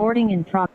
Recording in progress.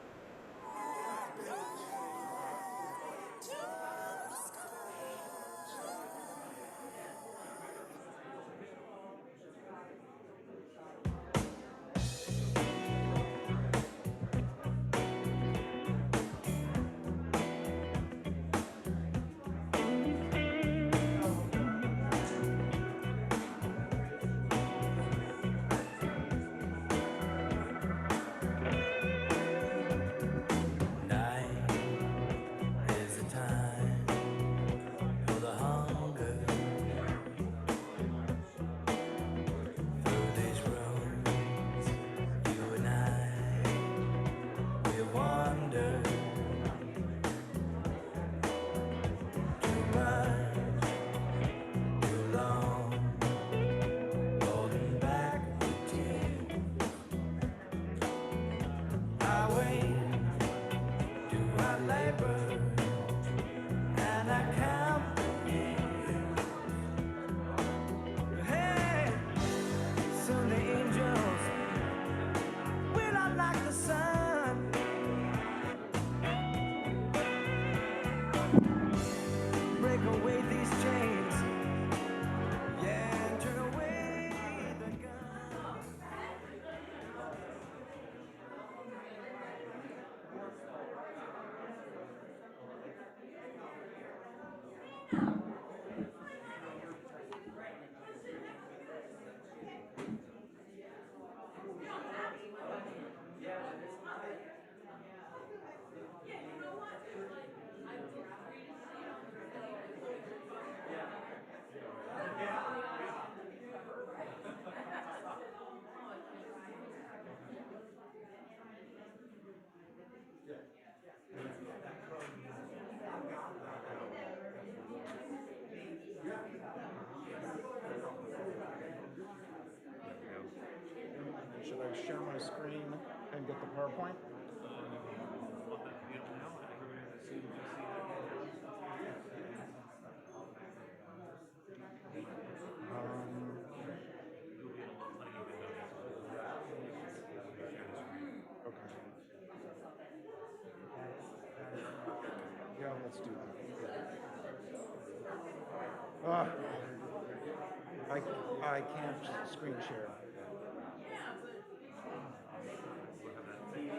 Should I share my screen and get the PowerPoint? Okay. Yeah, let's do that. I can't screen share. Okay.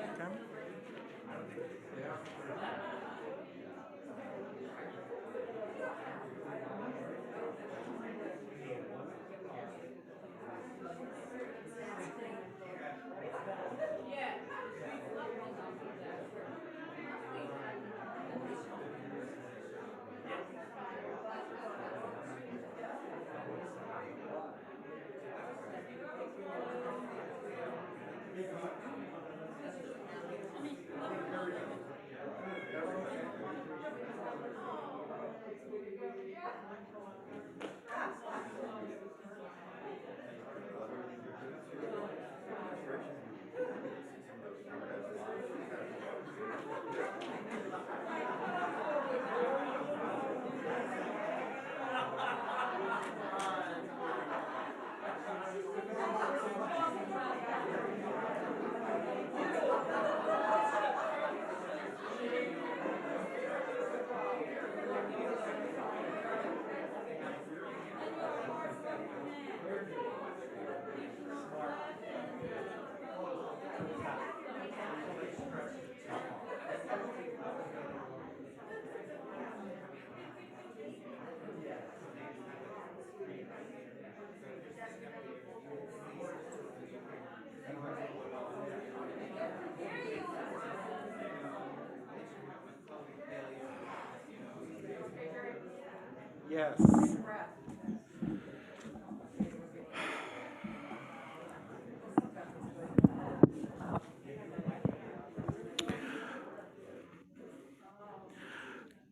Yes.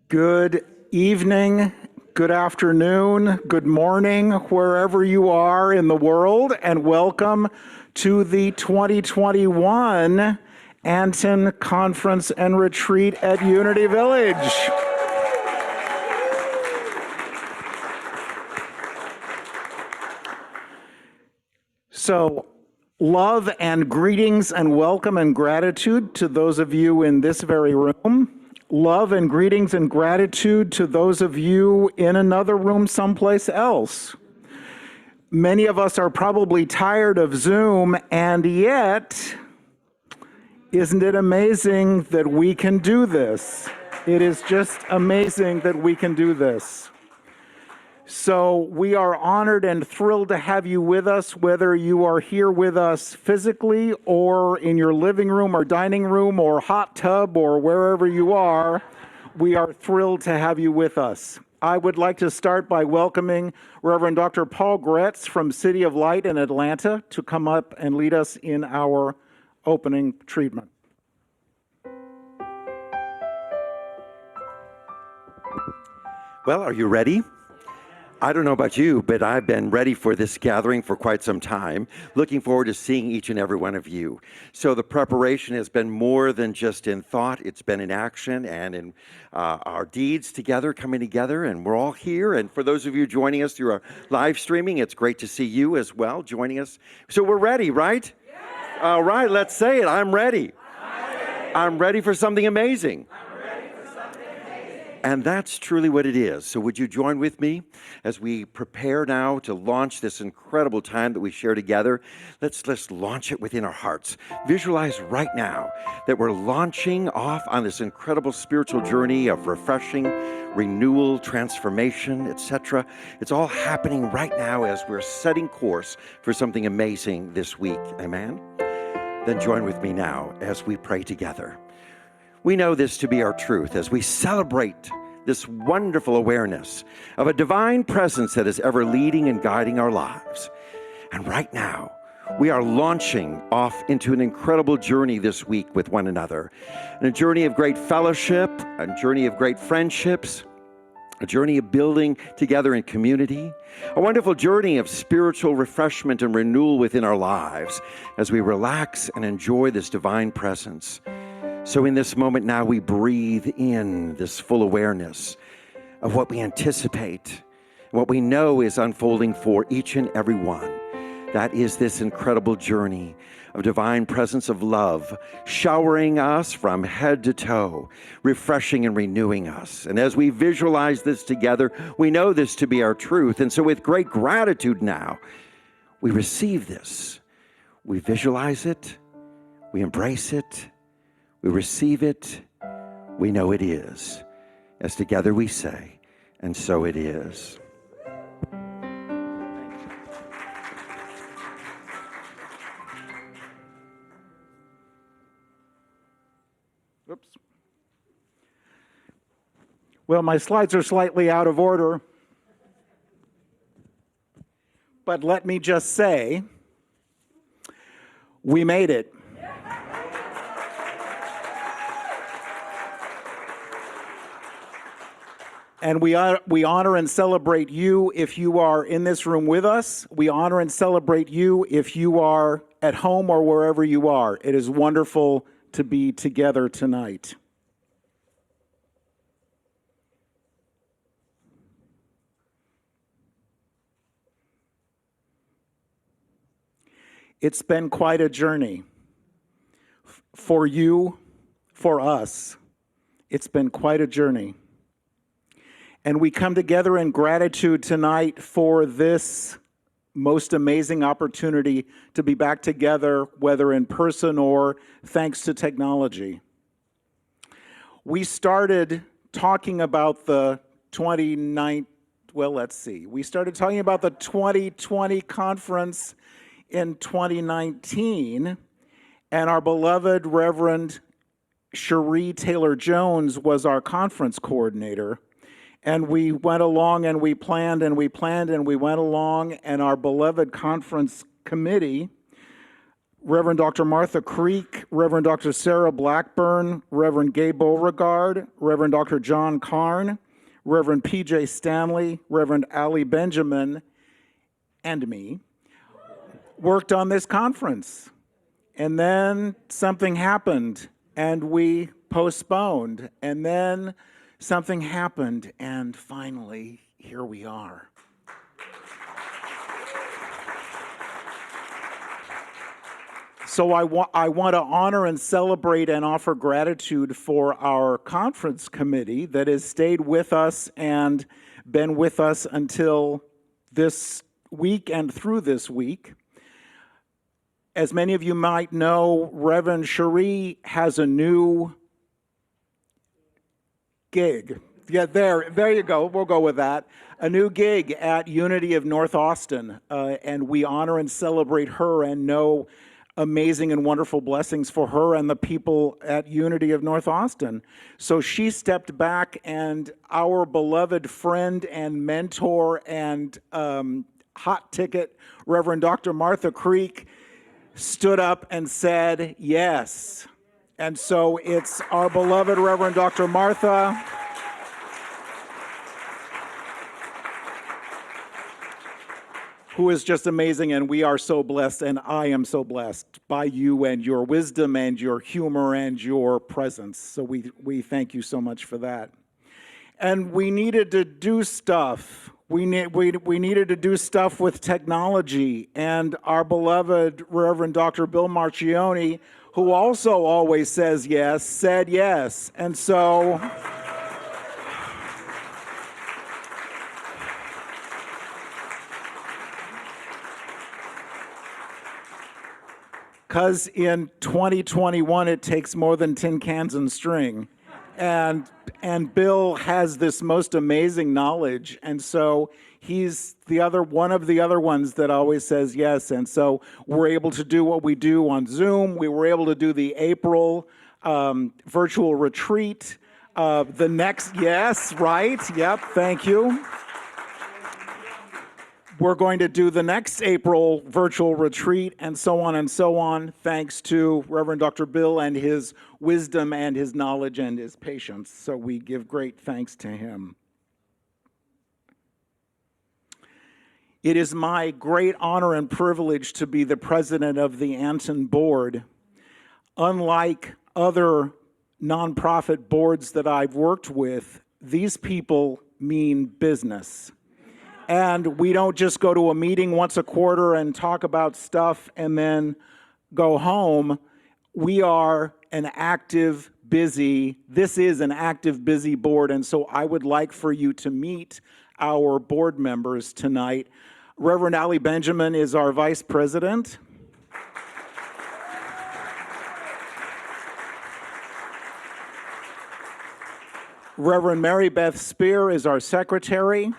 Good evening, good afternoon, good morning, wherever you are in the world, and welcome to the 2021 ANTN Conference and Retreat at Unity Village. So Love and greetings and welcome and gratitude to those of you in this very room. Love and greetings and gratitude to those of you in another room someplace else. Many of us are probably tired of Zoom, and yet, isn't it amazing that we can do this? It is just amazing that we can do this. So we are honored and thrilled to have you with us, whether you are here with us physically or in your living room or dining room or hot tub or wherever you are. We are thrilled to have you with us. I would like to start by welcoming Reverend Dr. Paul Gretz from City of Light in Atlanta to come up and lead us in our opening treatment. Well, are you ready? I don't know about you, but I've been ready for this gathering for quite some time. Looking forward to seeing each and every one of you. So the preparation has been more than just in thought. It's been in action and in our deeds together, coming together, and we're all here. And for those of you joining us through our live streaming, it's great to see you as well joining us. So we're ready, right? Yes. All right, let's say it. I'm ready. I'm ready for something amazing. And that's truly what it is. So would you join with me as we prepare now to launch this incredible time that we share together? Let's launch it within our hearts. Visualize right now that we're launching off on this incredible spiritual journey of refreshing, renewal, transformation, etc. It's all happening right now as we're setting course for something amazing this week. Amen? Then join with me now as we pray together. We know this to be our truth as we celebrate this wonderful awareness of a divine presence that is ever leading and guiding our lives. And right now, we are launching off into an incredible journey this week with one another. And a journey of great fellowship, a journey of great friendships, a journey of building together in community, a wonderful journey of spiritual refreshment and renewal within our lives as we relax and enjoy this divine presence. So in this moment now, we breathe in this full awareness of what we anticipate, what we know is unfolding for each and every one. That is this incredible journey of divine presence of love, showering us from head to toe, refreshing and renewing us. And as we visualize this together, we know this to be our truth. And so with great gratitude now, we receive this. We visualize it. We embrace it. We receive it, we know it is. As together we say, and so it is. Oops. Well, my slides are slightly out of order, but let me just say, we made it. And we honor and celebrate you if you are in this room with us. We honor and celebrate you if you are at home or wherever you are. It is wonderful to be together tonight. It's been quite a journey. For you, for us, it's been quite a journey. And we come together in gratitude tonight for this most amazing opportunity to be back together, whether in person or thanks to technology. We started talking about the 2020 conference in 2019, and our beloved Reverend Cherie Taylor-Jones was our conference coordinator. And we went along and we planned and we planned and we went along, and our beloved conference committee, Reverend Dr. Martha Creek, Reverend Dr. Sarah Blackburn, Reverend Gay Beauregard, Reverend Dr. John Karn, Reverend P.J. Stanley, Reverend Ali Benjamin, and me, worked on this conference. And then something happened and we postponed, and then something happened, and finally, here we are. So I want to honor and celebrate and offer gratitude for our conference committee that has stayed with us and been with us until this week and through this week. As many of you might know, Reverend Cherie has a new gig. Yeah, there you go. We'll go with that. A new gig at Unity of North Austin, and we honor and celebrate her and know amazing and wonderful blessings for her and the people at Unity of North Austin. So she stepped back, and our beloved friend and mentor and hot ticket, Reverend Dr. Martha Creek, stood up and said yes. And so it's our beloved Reverend Dr. Martha, who is just amazing, and we are so blessed, and I am so blessed by you and your wisdom and your humor and your presence. So we thank you so much for that. And we needed to do stuff. We needed to do stuff with technology, and our beloved Reverend Dr. Bill Marchione, who also always says yes, said yes. And so because in 2021 it takes more than tin cans and string, and Bill has this most amazing knowledge, and so he's one of the other ones that always says yes. And so we're able to do what we do on Zoom. We were able to do the April virtual retreat. The next, yes, right, yep, thank you. We're going to do the next April virtual retreat, and so on, thanks to Reverend Dr. Bill and his wisdom and his knowledge and his patience. So we give great thanks to him. It is my great honor and privilege to be the president of the ANTN board. Unlike other nonprofit boards that I've worked with, these people mean business. And we don't just go to a meeting once a quarter and talk about stuff and then go home. We are an active, busy, this is an active, busy board, and so I would like for you to meet our board members tonight. Reverend Ali Benjamin is our vice president. Reverend Mary Beth Spear is our secretary.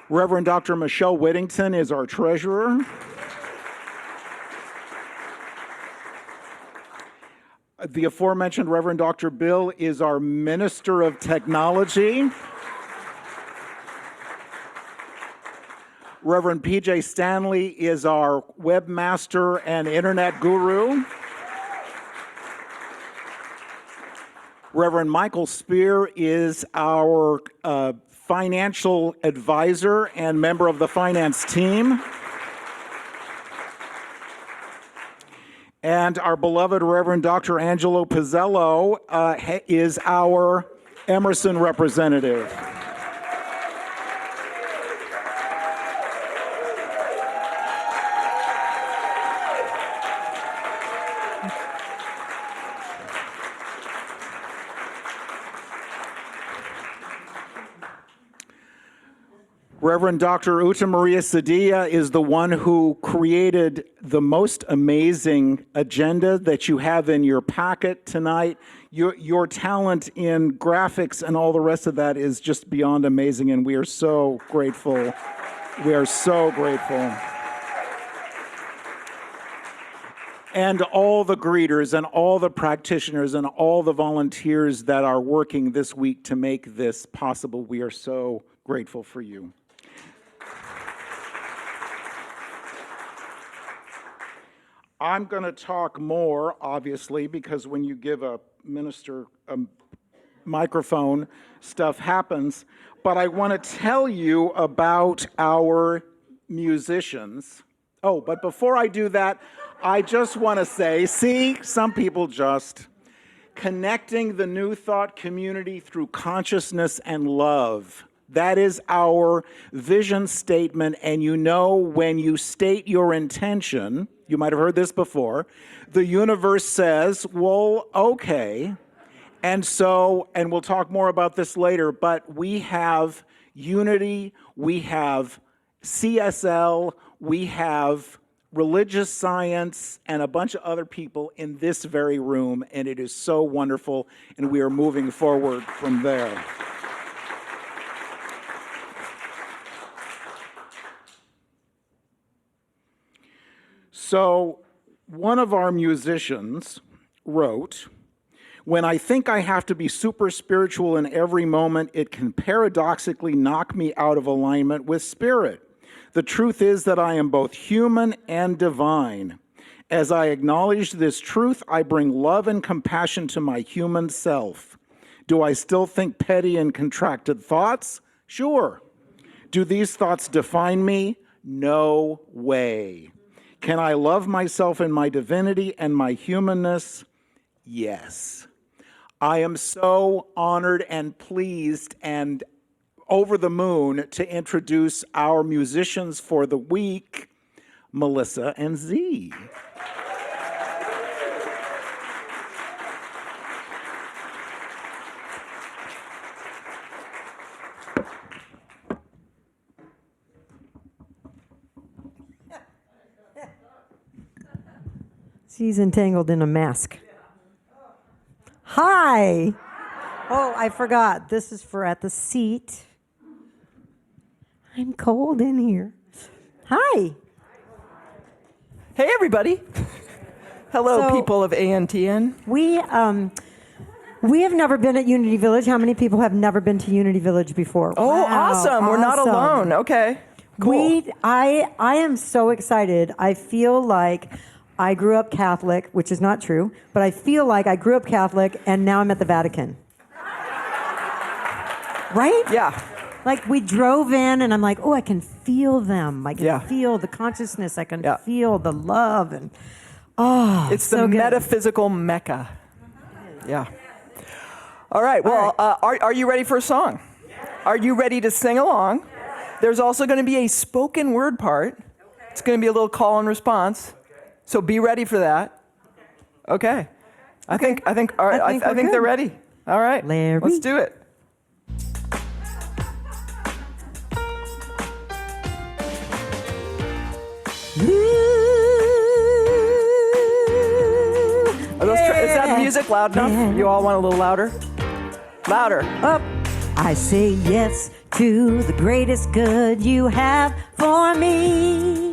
Reverend Dr. Michele Whittington is our treasurer. The aforementioned Reverend Dr. Bill is our Minister of Technology. Reverend P.J. Stanley is our webmaster and internet guru. Reverend Michael Spear is our financial advisor and member of the finance team. And our beloved Reverend Dr. Angelo Pizzello is our Emerson representative. Reverend Dr. Uta Maria Sadilla is the one who created the most amazing agenda that you have in your packet tonight. Your talent in graphics and all the rest of that is just beyond amazing, and we are so grateful. We are so grateful. And all the greeters and all the practitioners and all the volunteers that are working this week to make this possible, we are so grateful for you. I'm going to talk more, obviously, because when you give a minister a microphone, stuff happens. But I want to tell you about our musicians. Oh, but before I do that, I just want to say, see, some people just connecting the New Thought community through consciousness and love. That is our vision statement. And you know, when you state your intention, you might have heard this before, the universe says, well, okay. And so, and we'll talk more about this later, but we have unity, we have CSL, we have religious science, and a bunch of other people in this very room, and it is so wonderful, and we are moving forward from there. So, one of our musicians wrote, "When I think I have to be super spiritual in every moment, it can paradoxically knock me out of alignment with spirit. The truth is that I am both human and divine. As I acknowledge this truth, I bring love and compassion to my human self. Do I still think petty and contracted thoughts? Sure. Do these thoughts define me? No way. Can I love myself in my divinity and my humanness? Yes." I am so honored and pleased and over the moon to introduce our musicians for the week, Melissa and Z. She's entangled in a mask. Hi. Oh, I forgot. This is for at the seat. I'm cold in here. Hi. Hey, everybody. Hello, So- people of ANTN. We have never been at Unity Village. How many people have never been to Unity Village before? Oh, Wow, awesome. We're not awesome. alone. Okay, cool. I am so excited. I feel like I grew up Catholic, which is not true, but I feel like I grew up Catholic and now I'm at the Vatican. Right? Yeah. Like we drove in and I'm like, oh, I can feel them. I can Yeah. feel the consciousness. I can Yeah. feel the love. And oh, It's the so good. metaphysical Mecca. Yeah. All right. Well, are you ready for a song? Are you ready to sing along? There's also going to be a spoken word part. It's going to be a little call and response. So be ready for that. Okay. I think we're they're good. ready. All right. Larry. Let's do it. Is that music loud enough? You all want a little louder? Louder. Up. I say yes to the greatest good you have for me.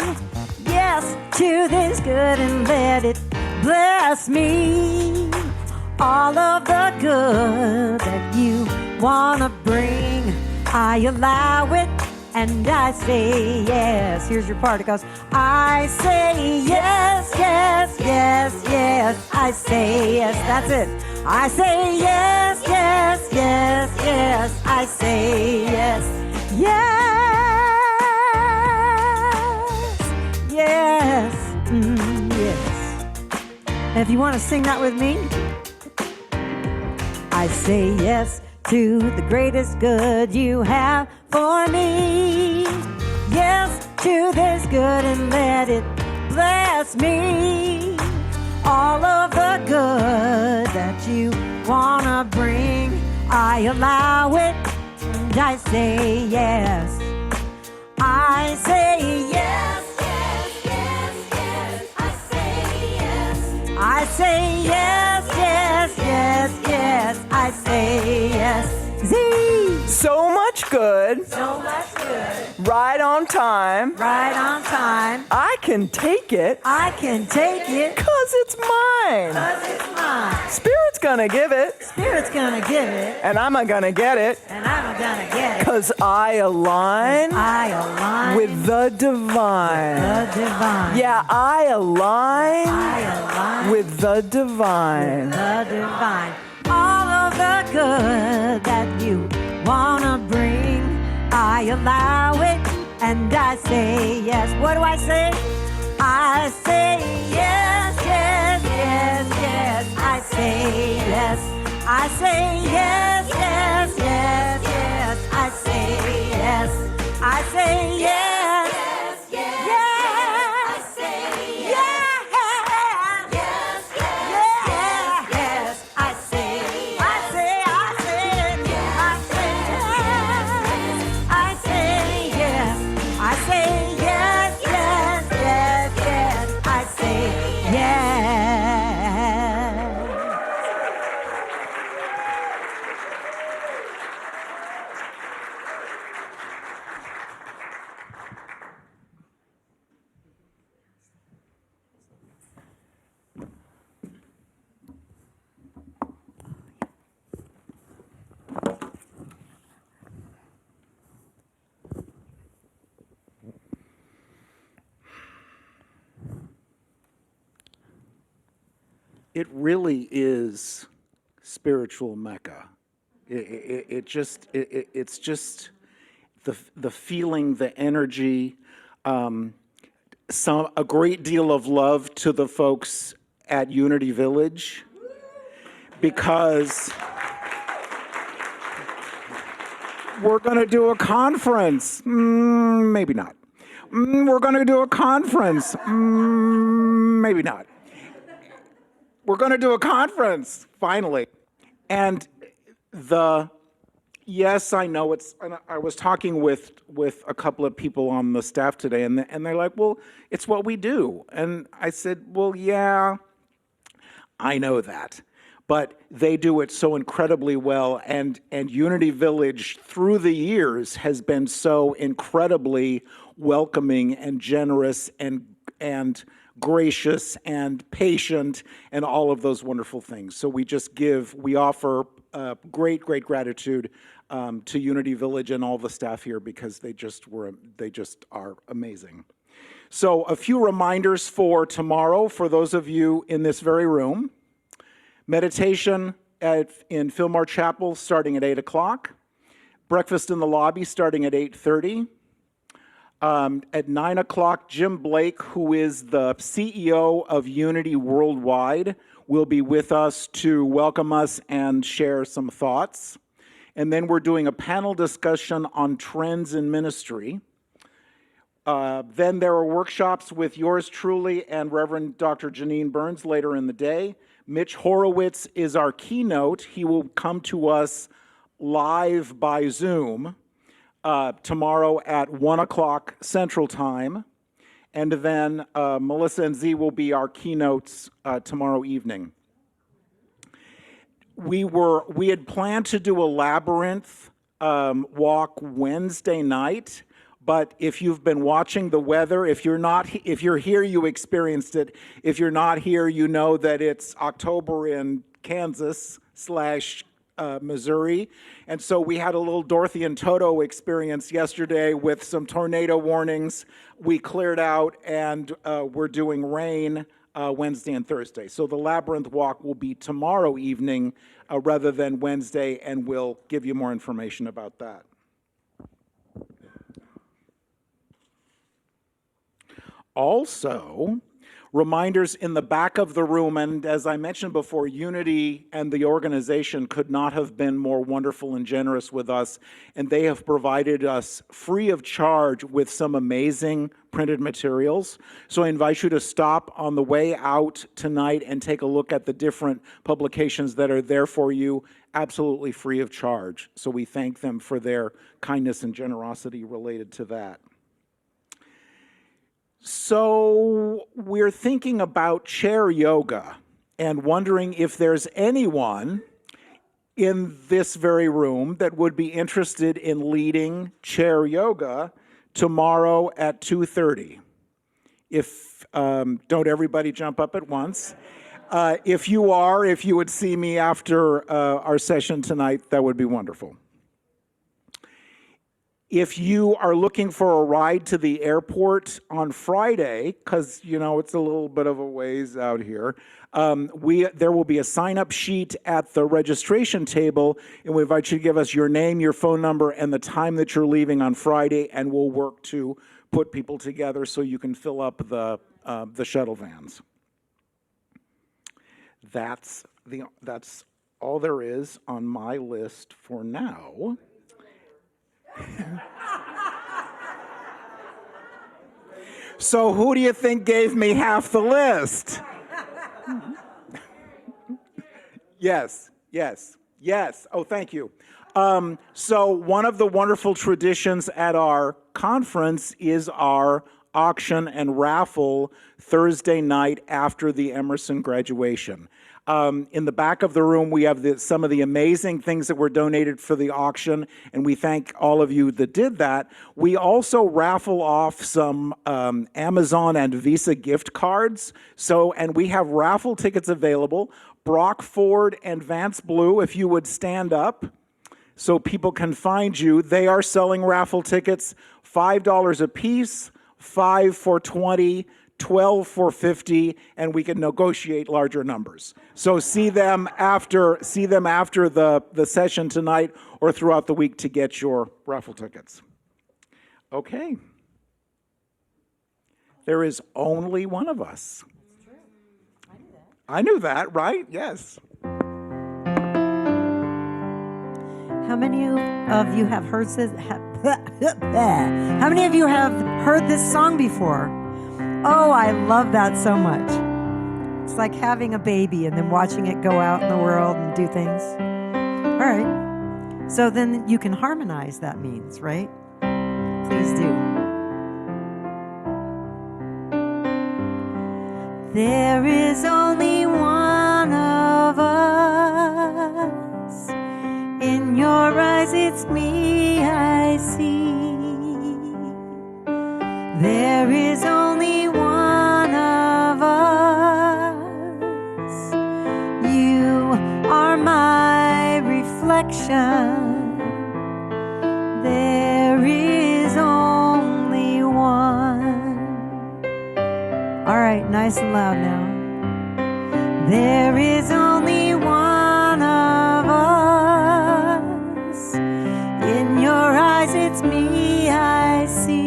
Yes to this good and let it bless me. All of the good that you want to bring, I allow it and I say yes. Here's your part. It goes, I say yes, yes, yes, yes. I say yes. That's it. I say yes, yes, yes, yes. I say yes, yes, yes, yes. And if you want to sing that with me, I say yes to the greatest good you have for me. Yes to this good and let it bless me. All of the good that you wanna bring, I allow it and I say yes. I say yes, yes, yes, yes. I say yes. I say yes, yes, yes, yes. I say yes. Z. So much good. So much good. Right on time. Right on time. I can take it. I can take it. 'Cause it's mine. 'Cause it's mine. Spirit's gonna give it. Spirit's gonna give it. And I'm gonna get it. And I'm gonna get it. 'Cause I align I align with the divine. the divine. Yeah, I align I align with the divine. the divine. All of the good that you wanna bring, I allow it and I say yes. What do I say? I say yes, yes, yes, yes. I say yes. I say yes, yes, yes, yes. I say say yes. Yes, yes, yes. I say yes. Yes, yes, yes, yes. I say, I say, I say, I say yes. I say yes. I say yes, yes, yes, yes. I say yes. It really is spiritual Mecca. It's just the feeling, the energy, a great deal of love to the folks at Unity Village, because we're going to do a conference. Maybe not. We're going to do a conference. Maybe not. We're going to do a conference, finally. And yes, I know I was talking with a couple of people on the staff today, and they're like, well, it's what we do. And I said, well, yeah, I know that. But they do it so incredibly well, and Unity Village through the years has been so incredibly welcoming and generous and gracious and patient and all of those wonderful things. So we offer great gratitude to Unity Village and all the staff here, because they just are amazing. So a few reminders for tomorrow for those of you in this very room. Meditation in Fillmore Chapel starting at 8 o'clock. Breakfast in the lobby starting at 8:30. At 9 o'clock, Jim Blake, who is the CEO of Unity Worldwide, will be with us to welcome us and share some thoughts. And then we're doing a panel discussion on trends in ministry. Then there are workshops with yours truly and Reverend Dr. Janine Burns later in the day. Mitch Horowitz is our keynote. He will come to us live by Zoom tomorrow at 1 o'clock Central Time. And then Melissa and Z will be our keynotes tomorrow evening. We had planned to do a labyrinth walk Wednesday night, but if you've been watching the weather, if you're here, you experienced it. If you're not here, you know that it's October in Kansas / Missouri. And so we had a little Dorothy and Toto experience yesterday with some tornado warnings. We cleared out, and we're doing rain Wednesday and Thursday. So the labyrinth walk will be tomorrow evening rather than Wednesday, and we'll give you more information about that. Also, reminders in the back of the room, and as I mentioned before, Unity and the organization could not have been more wonderful and generous with us, and they have provided us free of charge with some amazing printed materials. So I invite you to stop on the way out tonight and take a look at the different publications that are there for you, absolutely free of charge. So we thank them for their kindness and generosity related to that. So we're thinking about chair yoga and wondering if there's anyone in this very room that would be interested in leading chair yoga tomorrow at 2:30. Don't everybody jump up at once. If you would see me after our session tonight, that would be wonderful. If you are looking for a ride to the airport on Friday, because, it's a little bit of a ways out here, there will be a sign-up sheet at the registration table, and we invite you to give us your name, your phone number, and the time that you're leaving on Friday, and we'll work to put people together so you can fill up the shuttle vans. That's all there is on my list for now. So who do you think gave me half the list? Yes. Oh, thank you. So one of the wonderful traditions at our conference is our auction and raffle Thursday night after the Emerson graduation. In the back of the room, we have some of the amazing things that were donated for the auction, and we thank all of you that did that. We also raffle off some Amazon and Visa gift cards. And we have raffle tickets available. Brock Ford and Vance Blue, if you would stand up so people can find you. They are selling raffle tickets, $5 a piece, 5 for $20, 12 for $50, and we can negotiate larger numbers. So see them after the session tonight or throughout the week to get your raffle tickets. Okay. There is only one of us. It's true. I knew that. I knew that, right? Yes. How many of you have heard this? How many of you have heard this song before? Oh, I love that so much. It's like having a baby and then watching it go out in the world and do things. All right. So then you can harmonize, that means, right? Please do. There is only one of us. In your eyes, it's me I see. There is only one of us. You are my reflection. There is only one. All right, nice and loud now. There is only one of us. In your eyes, it's me I see.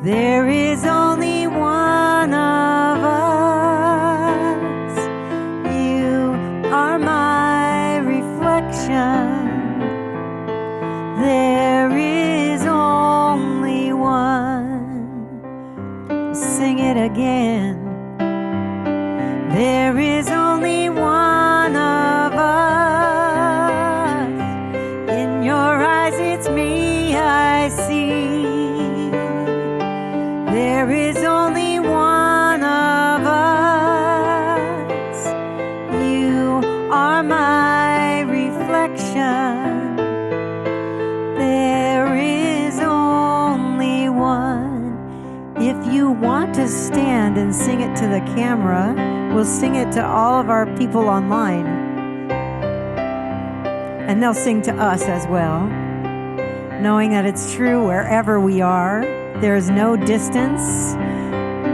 There is only one of us. You are my reflection. There is only one. Sing it again. There is only one of us. In your eyes, it's me I see. There is only one of us. You are my reflection. There is only one. If you want to stand and sing it to the camera, we'll sing it to all of our people online. And they'll sing to us as well, knowing that it's true wherever we are. There is no distance.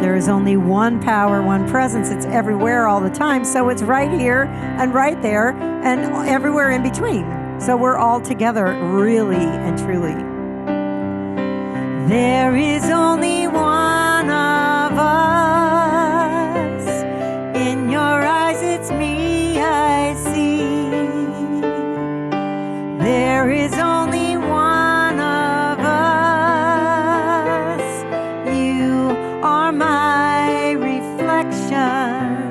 There is only one power, one presence. It's everywhere all the time. So it's right here and right there and everywhere in between. So we're all together, really and truly. There is only one of us. In your eyes, it's me I see. There is only one of us. You are my reflection.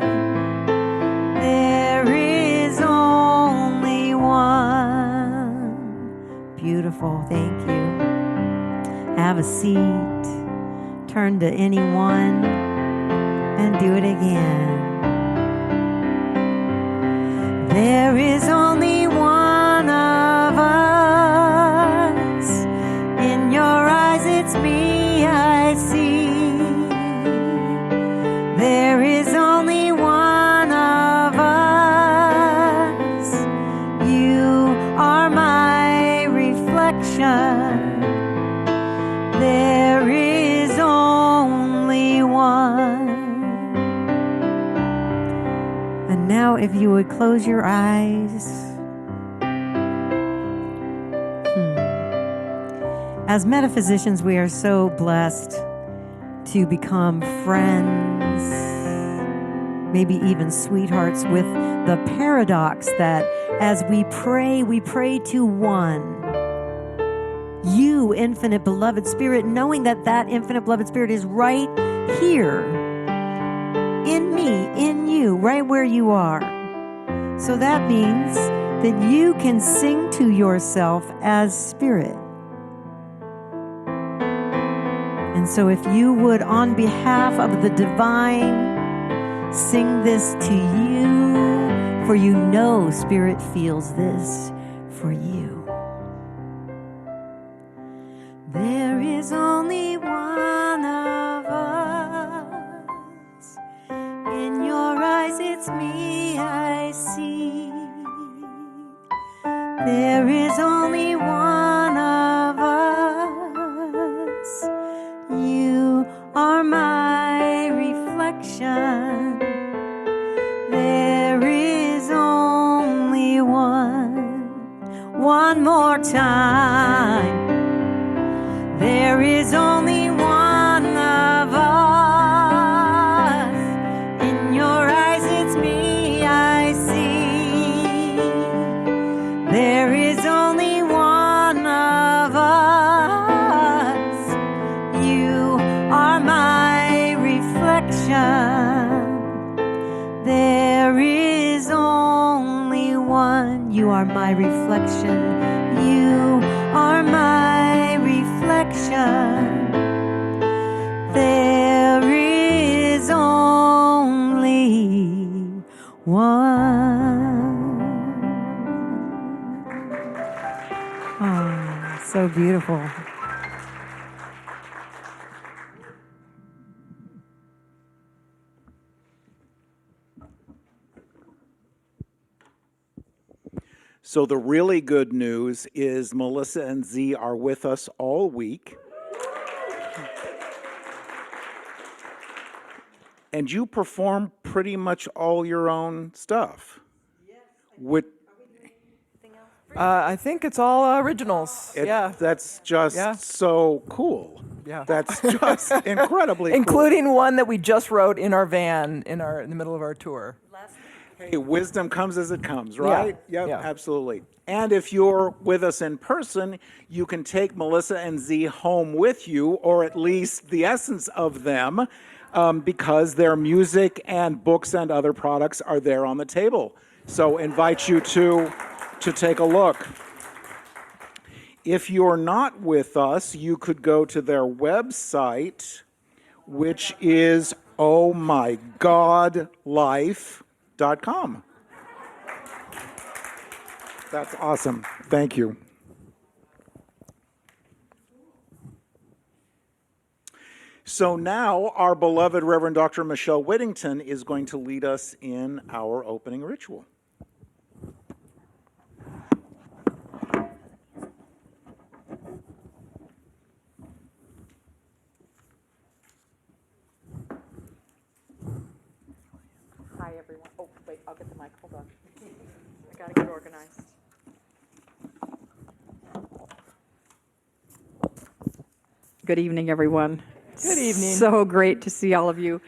There is only one. Beautiful, thank you. Have a seat, turn to anyone, and do it again. There is only one of us. In your eyes, it's me I see. There is only one of us. You are my reflection. There is only one. And now if you would close your eyes. As metaphysicians, we are so blessed to become friends, maybe even sweethearts, with the paradox that as we pray to one. you, infinite beloved spirit, knowing that that infinite beloved spirit is right here in me, in you, right where you are. So that means that you can sing to yourself as spirit. And so if you would, on behalf of the divine, sing this to you, for you know spirit feels this for you. There is only one of us. In your eyes it's me I see. There is only one of us. You are my reflection. There is only one more time. There is only one of us. In your eyes it's me I see. There is only one of us. You are my reflection. There is only one. You are my reflection. You are my reflection. There is only one. Oh, so beautiful. So the really good news is Melissa and Z are with us all week. And you perform pretty much all your own stuff. Yes. I think it's all originals. Yeah. That's just so cool. Yeah. That's just incredibly cool. Including one that we just wrote in our van in the middle of our tour. Hey, wisdom comes as it comes, right? Yeah. Yep, Yeah. absolutely. And if you're with us in person, you can take Melissa and Z home with you, or at least the essence of them, because their music and books and other products are there on the table. So invite you to take a look. If you're not with us, you could go to their website, which is ohmygodlife.com. That's awesome. Thank you. So now our beloved Reverend Dr. Michele Whittington is going to lead us in our opening ritual. Hi, everyone. Oh, wait, I'll get the mic. Hold on. I got to get organized. Good evening, everyone. Good evening. So great to see all of you.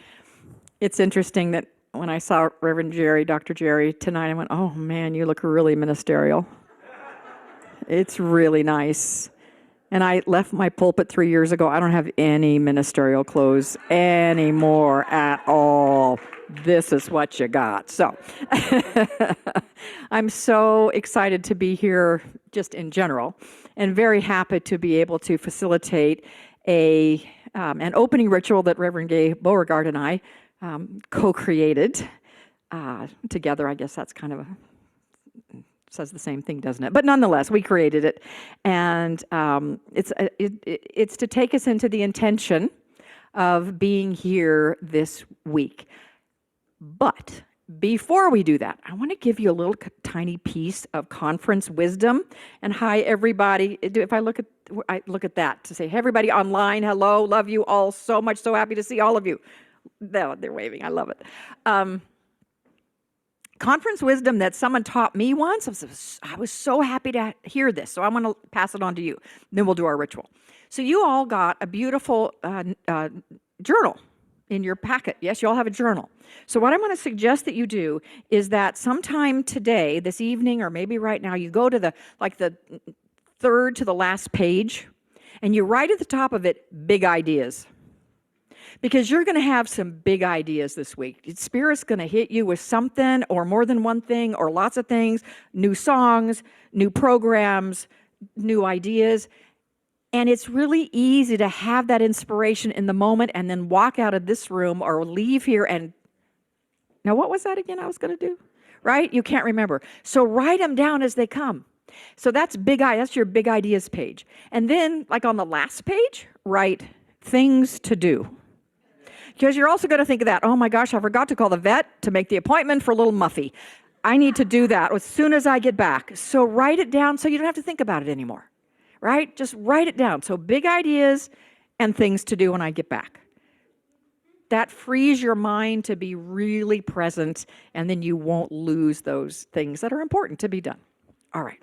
It's interesting that when I saw Reverend Jerry, Dr. Jerry, tonight, I went, oh, man, you look really ministerial. It's really nice. And I left my pulpit 3 years ago. I don't have any ministerial clothes anymore at all. This is what you got. So I'm so excited to be here just in general, and very happy to be able to facilitate an opening ritual that Reverend Gay Beauregard and I co-created together. I guess that's kind of says the same thing, doesn't it? But nonetheless, we created it, and it's to take us into the intention of being here this week. But before we do that, I want to give you a little tiny piece of conference wisdom. And hi, everybody. If I look at that to say, hey, everybody online, hello, love you all so much, so happy to see all of you. They're waving. I love it. Conference wisdom that someone taught me once. I was so happy to hear this, so I want to pass it on to you. Then we'll do our ritual. So you all got a beautiful journal in your packet. Yes, you all have a journal. So what I'm going to suggest that you do is that sometime today, this evening, or maybe right now, you go to the third to the last page And you write at the top of it, big ideas. Because you're going to have some big ideas this week. Spirit's going to hit you with something or more than one thing or lots of things, new songs, new programs, new ideas. And it's really easy to have that inspiration in the moment and then walk out of this room or leave here and, now what was that again I was going to do? Right? You can't remember. So write them down as they come. So that's that's your big ideas page. And then, like on the last page, write things to do. Because you're also going to think of that, oh my gosh, I forgot to call the vet to make the appointment for little Muffy. I need to do that as soon as I get back. So write it down so you don't have to think about it anymore, right? Just write it down. So big ideas and things to do when I get back. That frees your mind to be really present, and then you won't lose those things that are important to be done. All right.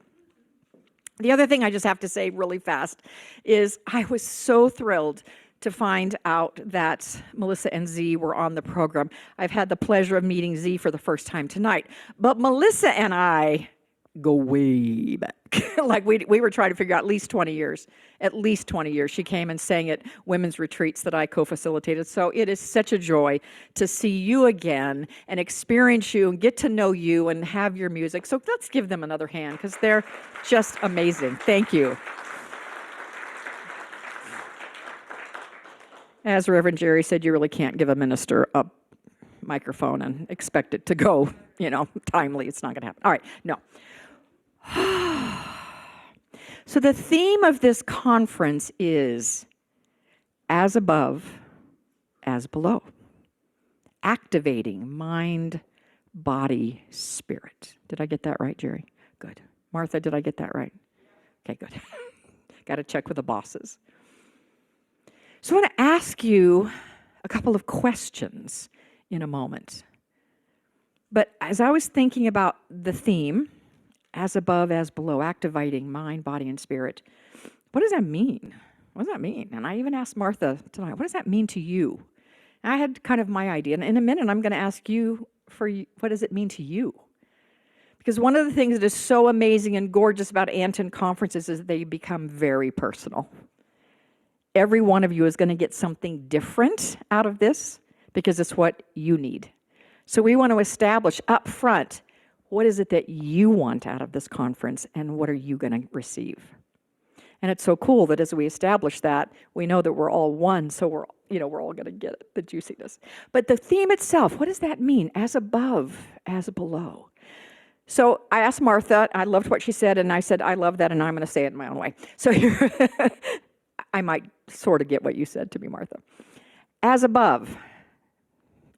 The other thing I just have to say really fast is I was so thrilled to find out that Melissa and Z were on the program. I've had the pleasure of meeting Z for the first time tonight. But Melissa and I go way back. Like we were trying to figure out at least 20 years. At least 20 years. She came and sang at women's retreats that I co-facilitated. So it is such a joy to see you again and experience you and get to know you and have your music. So let's give them another hand because they're just amazing. Thank you. As Reverend Jerry said, you really can't give a minister a microphone and expect it to go, timely. It's not going to happen. All right, no. So the theme of this conference is as above, as below. Activating mind, body, spirit. Did I get that right, Jerry? Good. Martha, did I get that right? Okay, good. Got to check with the bosses. So I want to ask you a couple of questions in a moment. But as I was thinking about the theme, as above, as below, activating mind, body, and spirit, what does that mean? What does that mean? And I even asked Martha tonight, what does that mean to you? And I had kind of my idea. And in a minute, I'm going to ask you what does it mean to you? Because one of the things that is so amazing and gorgeous about ANTN conferences is that they become very personal. Every one of you is going to get something different out of this because it's what you need. So we want to establish up front, what is it that you want out of this conference and what are you going to receive? And it's so cool that as we establish that, we know that we're all one, so we're all going to get it, the juiciness. But the theme itself, what does that mean? As above, as below. So I asked Martha, I loved what she said, and I said, I love that, and I'm going to say it in my own way. So here, I might sort of get what you said to me, Martha. As above,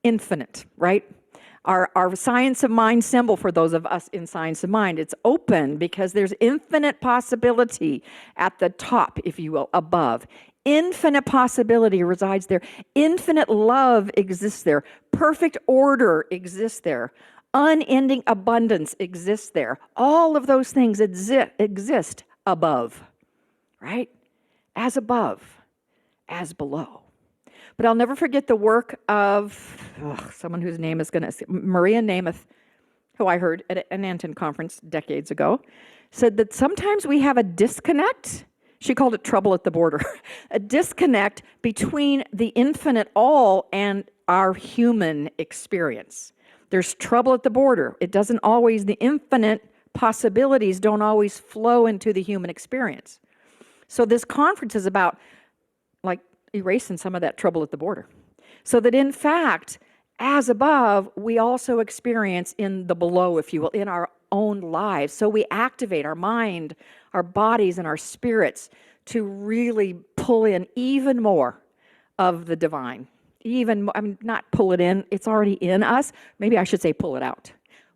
infinite, right? Our science of mind symbol for those of us in science of mind, it's open because there's infinite possibility at the top, if you will, above. Infinite possibility resides there. Infinite love exists there. Perfect order exists there. Unending abundance exists there. All of those things exist above, right? As above, as below. But I'll never forget the work of someone whose name is going to, Maria Namath, who I heard at an ANTN conference decades ago, said that sometimes we have a disconnect. She called it trouble at the border. A disconnect between the infinite all and our human experience. There's trouble at the border. It doesn't always, the infinite possibilities don't always flow into the human experience. So this conference is about like erasing some of that trouble at the border. So that in fact, as above, we also experience in the below, if you will, in our own lives. So we activate our mind, our bodies, and our spirits to really pull in even more of the divine. Not pull it in, it's already in us. Maybe I should say pull it out.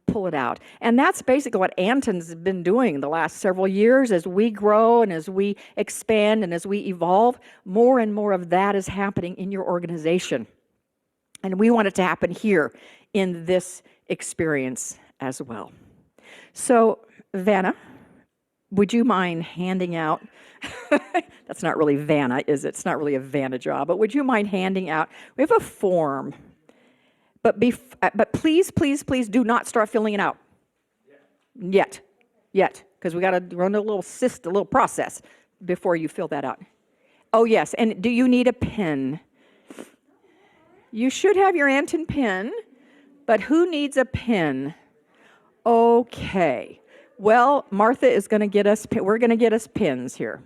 Pull it out. And that's basically what ANTN's been doing the last several years as we grow and as we expand and as we evolve. More and more of that is happening in your organization. And we want it to happen here in this experience as well. So, Vanna, would you mind handing out, that's not really Vanna, is it? It's not really a Vanna job, but would you mind handing out, we have a form, but please, please, please do not start filling it out. Yet, because we got to run a little process before you fill that out. Oh, yes. And do you need a pen? You should have your ANTN pen, but who needs a pen? Okay. Well, Martha is going to get us, we're going to get us pins here.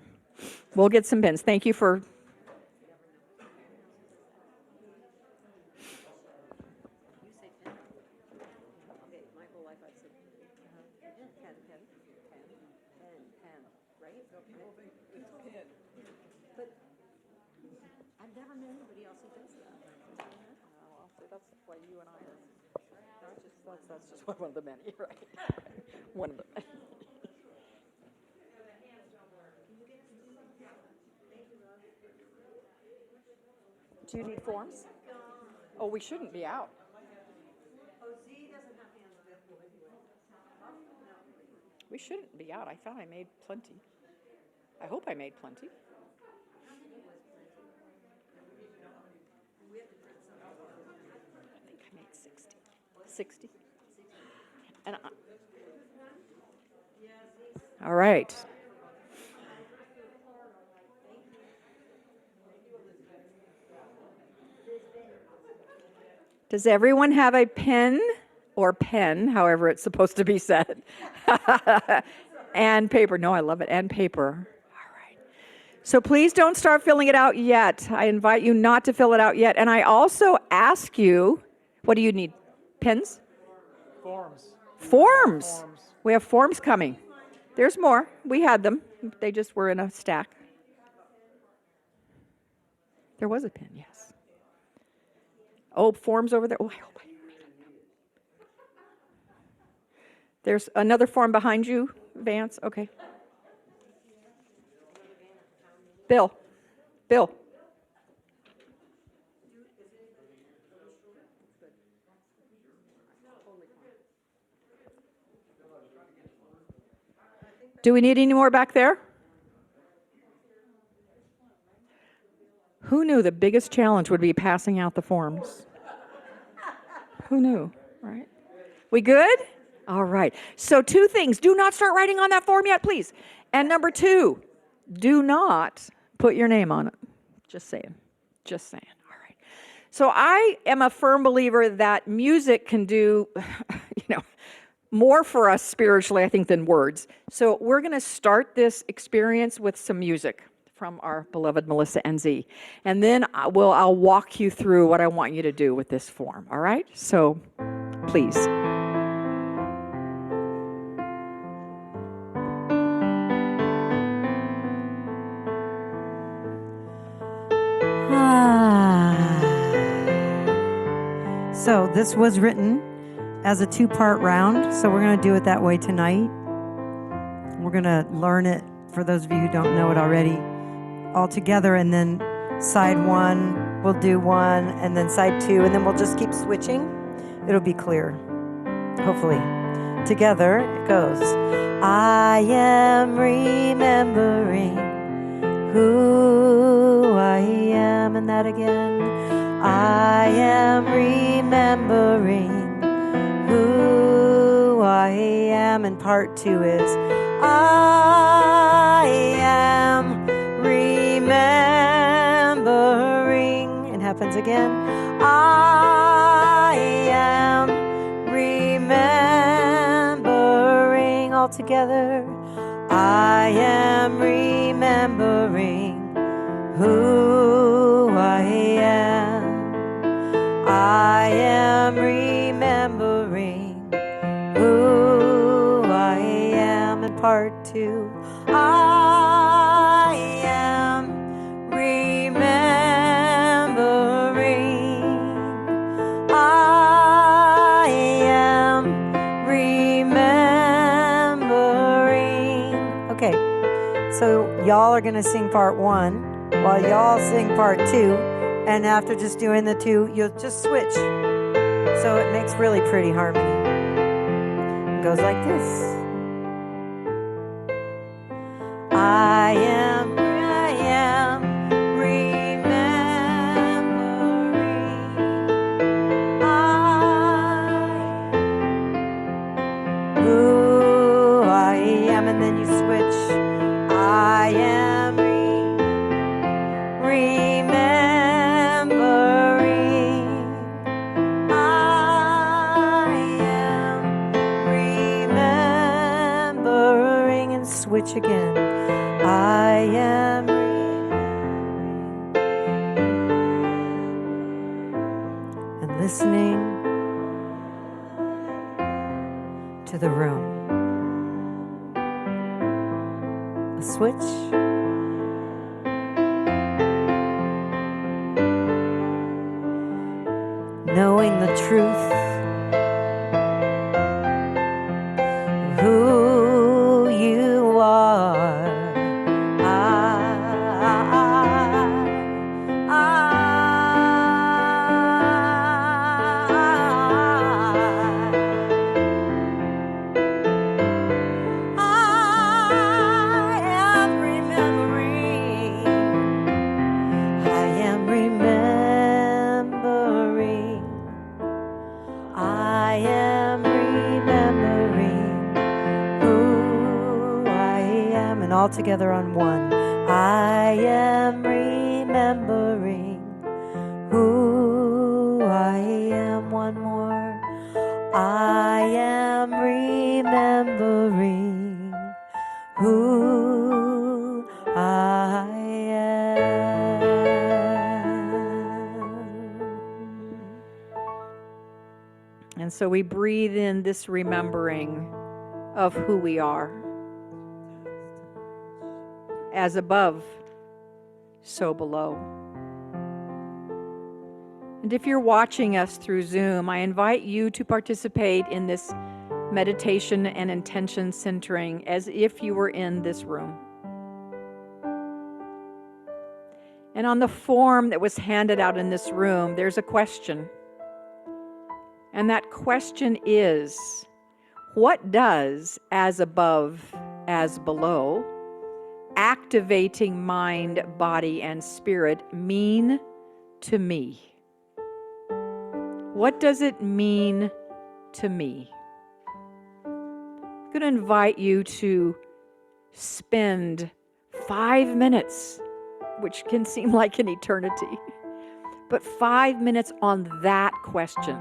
We'll get some pins. Thank you for. I've never met anybody else who does that. Well, so that's why you and I are. That's just one of the many, right? One of the many. Do you need forms? Oh, we shouldn't be out. We shouldn't be out. I thought I made plenty. I hope I made plenty. I think I made 60. 60? And all right. Does everyone have a pen or pen, however it's supposed to be said? And paper. No, I love it. And paper. All right. So please don't start filling it out yet. I invite you not to fill it out yet. And I also ask you, what do you need? Pens? Forms. Forms. We have forms coming. There's more. We had them. They just were in a stack. There was a pen, yes. Oh, forms over there. Oh, I hope I made it. There's another form behind you, Vance. Okay. Bill. Do we need any more back there? Who knew the biggest challenge would be passing out the forms? Who knew, right? We good? All right. So 2 things. Do not start writing on that form yet, please. And number 2, do not put your name on it. Just saying. Just saying. All right. So I am a firm believer that music can do, more for us spiritually, I think, than words. So we're going to start this experience with some music from our beloved Melissa NZ. And then I'll walk you through what I want you to do with this form, all right? So please. So this was written as a 2-part round, so we're going to do it that way tonight. We're going to learn it, for those of you who don't know it already, all together, and then side 1, we'll do 1, and then side 2, and then we'll just keep switching. It'll be clear, hopefully. Together, it goes. I am remembering who I am, and that again. I am remembering who I am, and part 2 is I am remembering, and happens again. I am remembering, all together. I am remembering who I am. I am remembering who I am, and part 2. I am remembering. I am remembering. Okay, so y'all are going to sing part 1 while y'all sing part 2, and after just doing the 2, you'll just switch. So it makes really pretty harmony. It goes like this. I am remembering who I am, and then you switch. I am switch again. I am and listening to the room. A switch. Knowing the truth of who you are. All together on one. I am remembering who I am. One more. I am remembering who I am. And so we breathe in this remembering of who we are. As above, so below. And if you're watching us through Zoom, I invite you to participate in this meditation and intention centering as if you were in this room. And on the form that was handed out in this room, there's a question. And that question is, what does as above, as below, activating mind, body, and spirit mean to me? What does it mean to me? I'm going to invite you to spend 5 minutes, which can seem like an eternity, but 5 minutes on that question.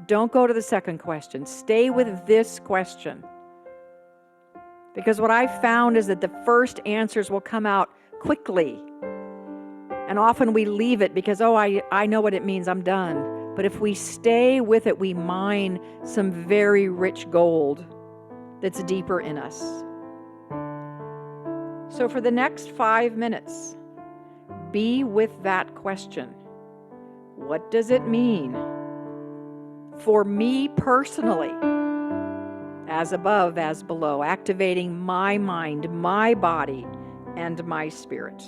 Don't go to the second question. Stay with this question. Because what I've found is that the first answers will come out quickly. And often we leave it because, I know what it means, I'm done. But if we stay with it, we mine some very rich gold that's deeper in us. So for the next 5 minutes, be with that question. What does it mean for me personally? As above, as below, activating my mind, my body, and my spirit.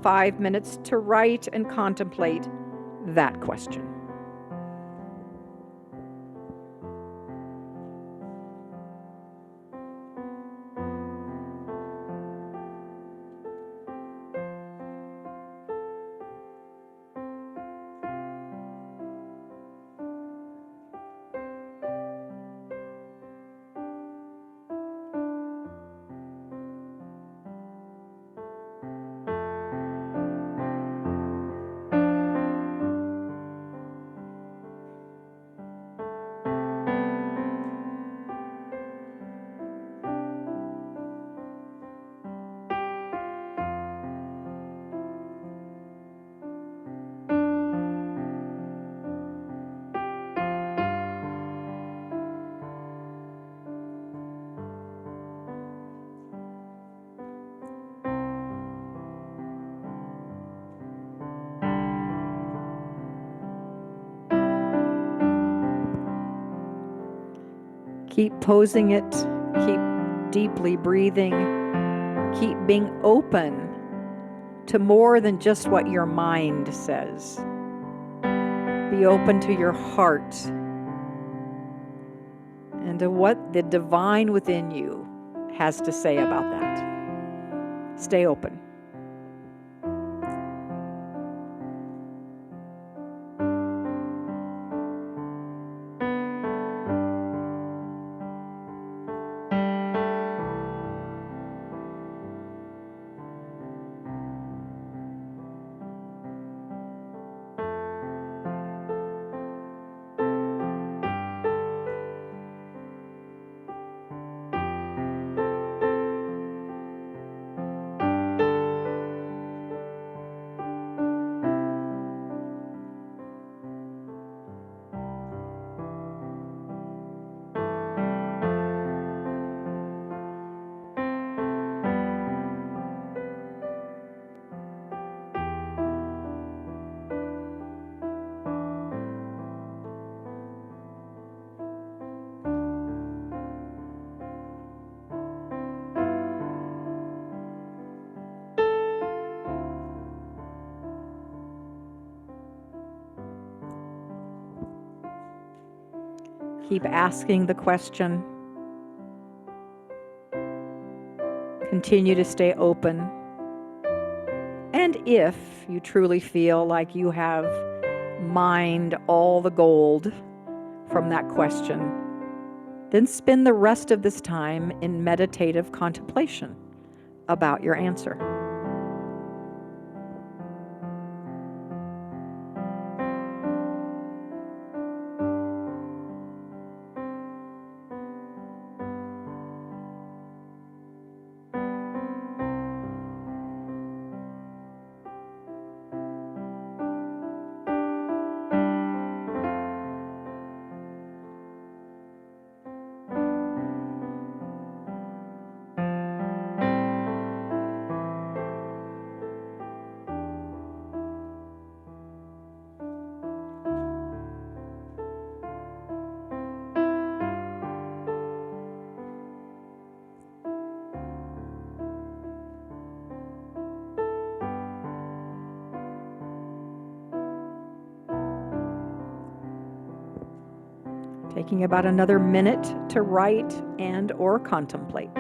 5 minutes to write and contemplate that question. Keep posing it, keep deeply breathing, keep being open to more than just what your mind says. Be open to your heart and to what the divine within you has to say about that. Stay open. Keep asking the question. Continue to stay open. And if you truly feel like you have mined all the gold from that question, then spend the rest of this time in meditative contemplation about your answer. Taking about another minute to write and or contemplate.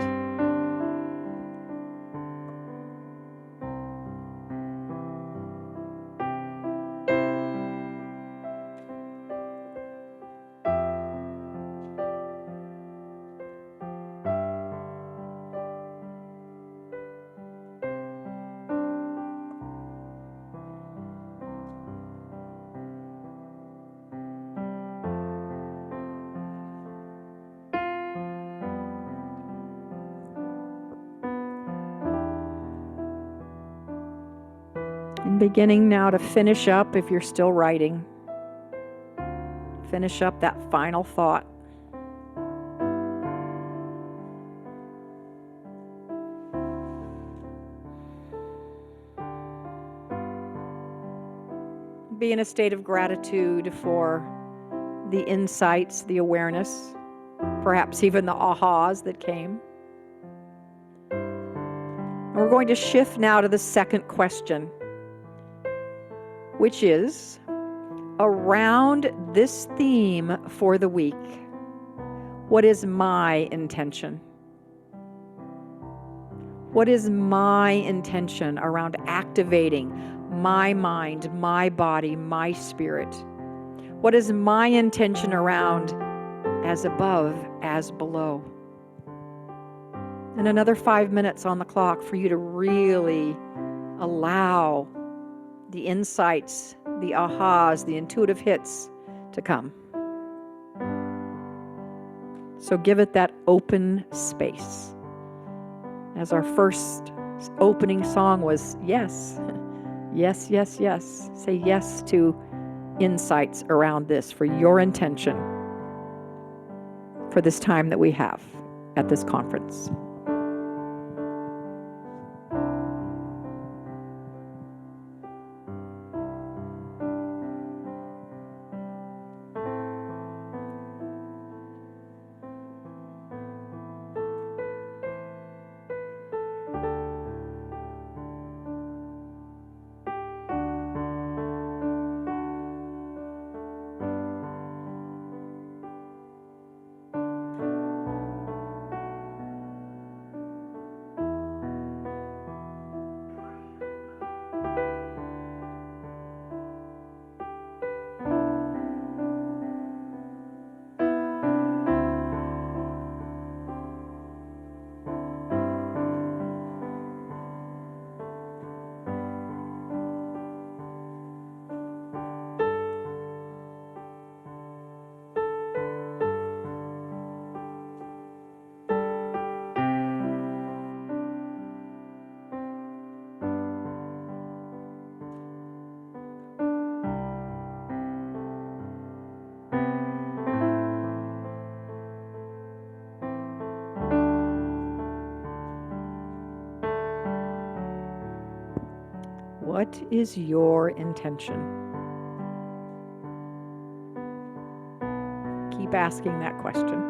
And beginning now to finish up, if you're still writing, finish up that final thought. Be in a state of gratitude for the insights, the awareness, perhaps even the ahas that came. And we're going to shift now to the second question, which is around this theme for the week. What is my intention? What is my intention around activating my mind, my body, my spirit? What is my intention around as above, as below? And another 5 minutes on the clock for you to really allow the insights, the ahas, the intuitive hits to come. So give it that open space. As our first opening song was, yes, yes, yes, yes. Say yes to insights around this for your intention for this time that we have at this conference. What is your intention? Keep asking that question.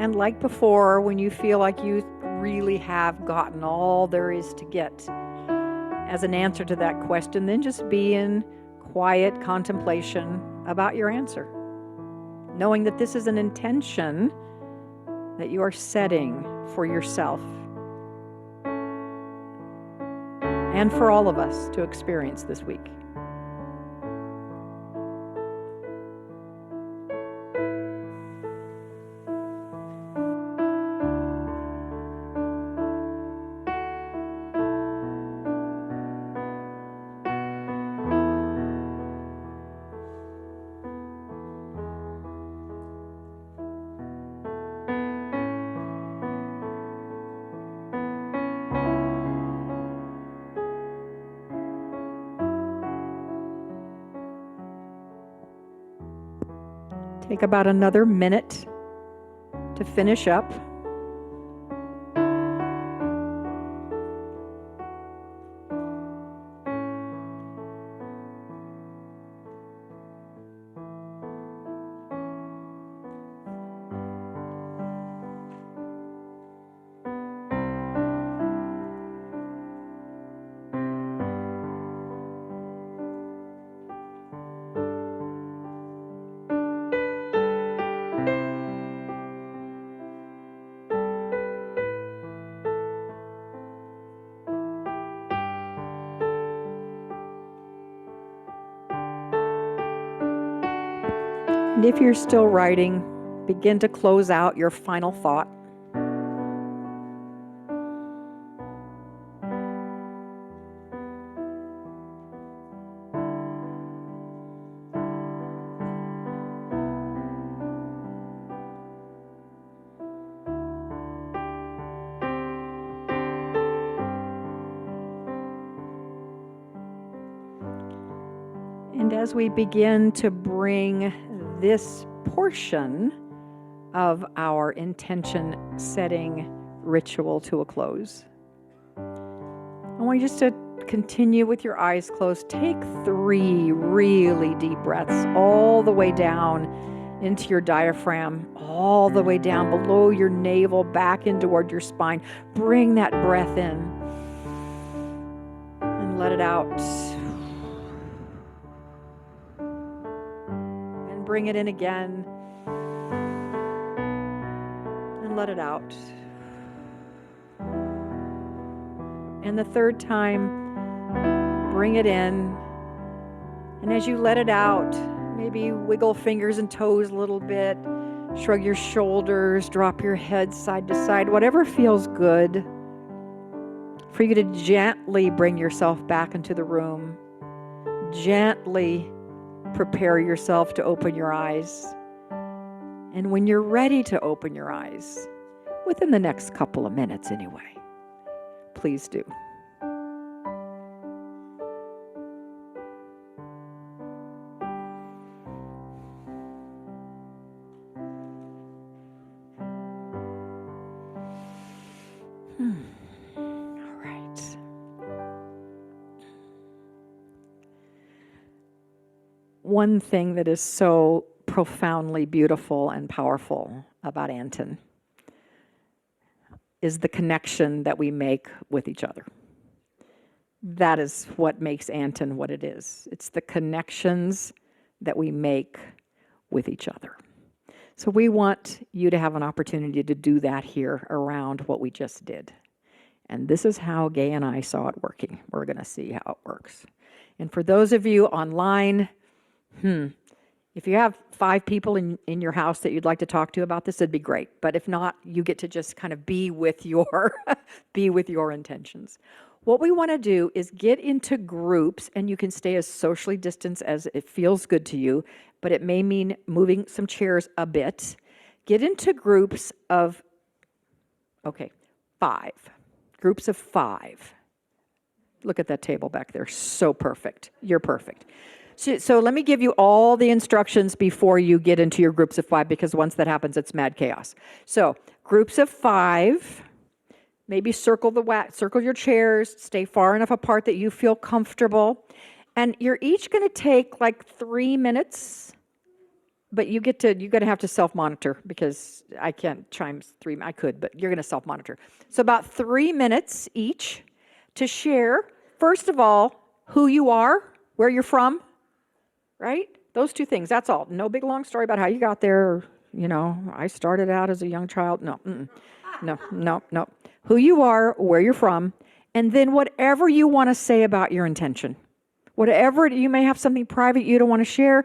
And like before, when you feel like you really have gotten all there is to get as an answer to that question, then just be in quiet contemplation about your answer, knowing that this is an intention that you are setting for yourself and for all of us to experience this week. Take about another minute to finish up. And if you're still writing, begin to close out your final thought. And as we begin to bring this portion of our intention setting ritual to a close, I want you just to continue with your eyes closed. Take 3 really deep breaths all the way down into your diaphragm, all the way down below your navel, back in toward your spine. Bring that breath in and let it out. Bring it in again and let it out. And the third time, bring it in. And as you let it out, maybe wiggle fingers and toes a little bit, shrug your shoulders, drop your head side to side, whatever feels good for you to gently bring yourself back into the room. Gently prepare yourself to open your eyes. And when you're ready to open your eyes, within the next couple of minutes anyway, please do. All right. One thing that is so profoundly beautiful and powerful about ANTN is the connection that we make with each other. That is what makes ANTN what it is. It's the connections that we make with each other. So we want you to have an opportunity to do that here around what we just did. And this is how Gay and I saw it working. We're going to see how it works. And for those of you online, if you have 5 people in your house that you'd like to talk to about this, it'd be great. But if not, you get to just kind of be with your intentions. What we want to do is get into groups, and you can stay as socially distanced as it feels good to you, but it may mean moving some chairs a bit. Get into groups of, 5. Groups of 5. Look at that table back there. So perfect. You're perfect. So let me give you all the instructions before you get into your groups of 5, because once that happens, it's mad chaos. So groups of 5, maybe circle your chairs, stay far enough apart that you feel comfortable. And you're each going to take like 3 minutes but you're going to have to self-monitor because I can't chime 3. I could, but you're going to self-monitor. So about 3 minutes each to share, first of all, who you are, where you're from, right? Those 2 things, that's all. No big long story about how you got there. Or, I started out as a young child. No, no. Who you are, where you're from, and then whatever you want to say about your intention. Whatever, you may have something private you don't want to share,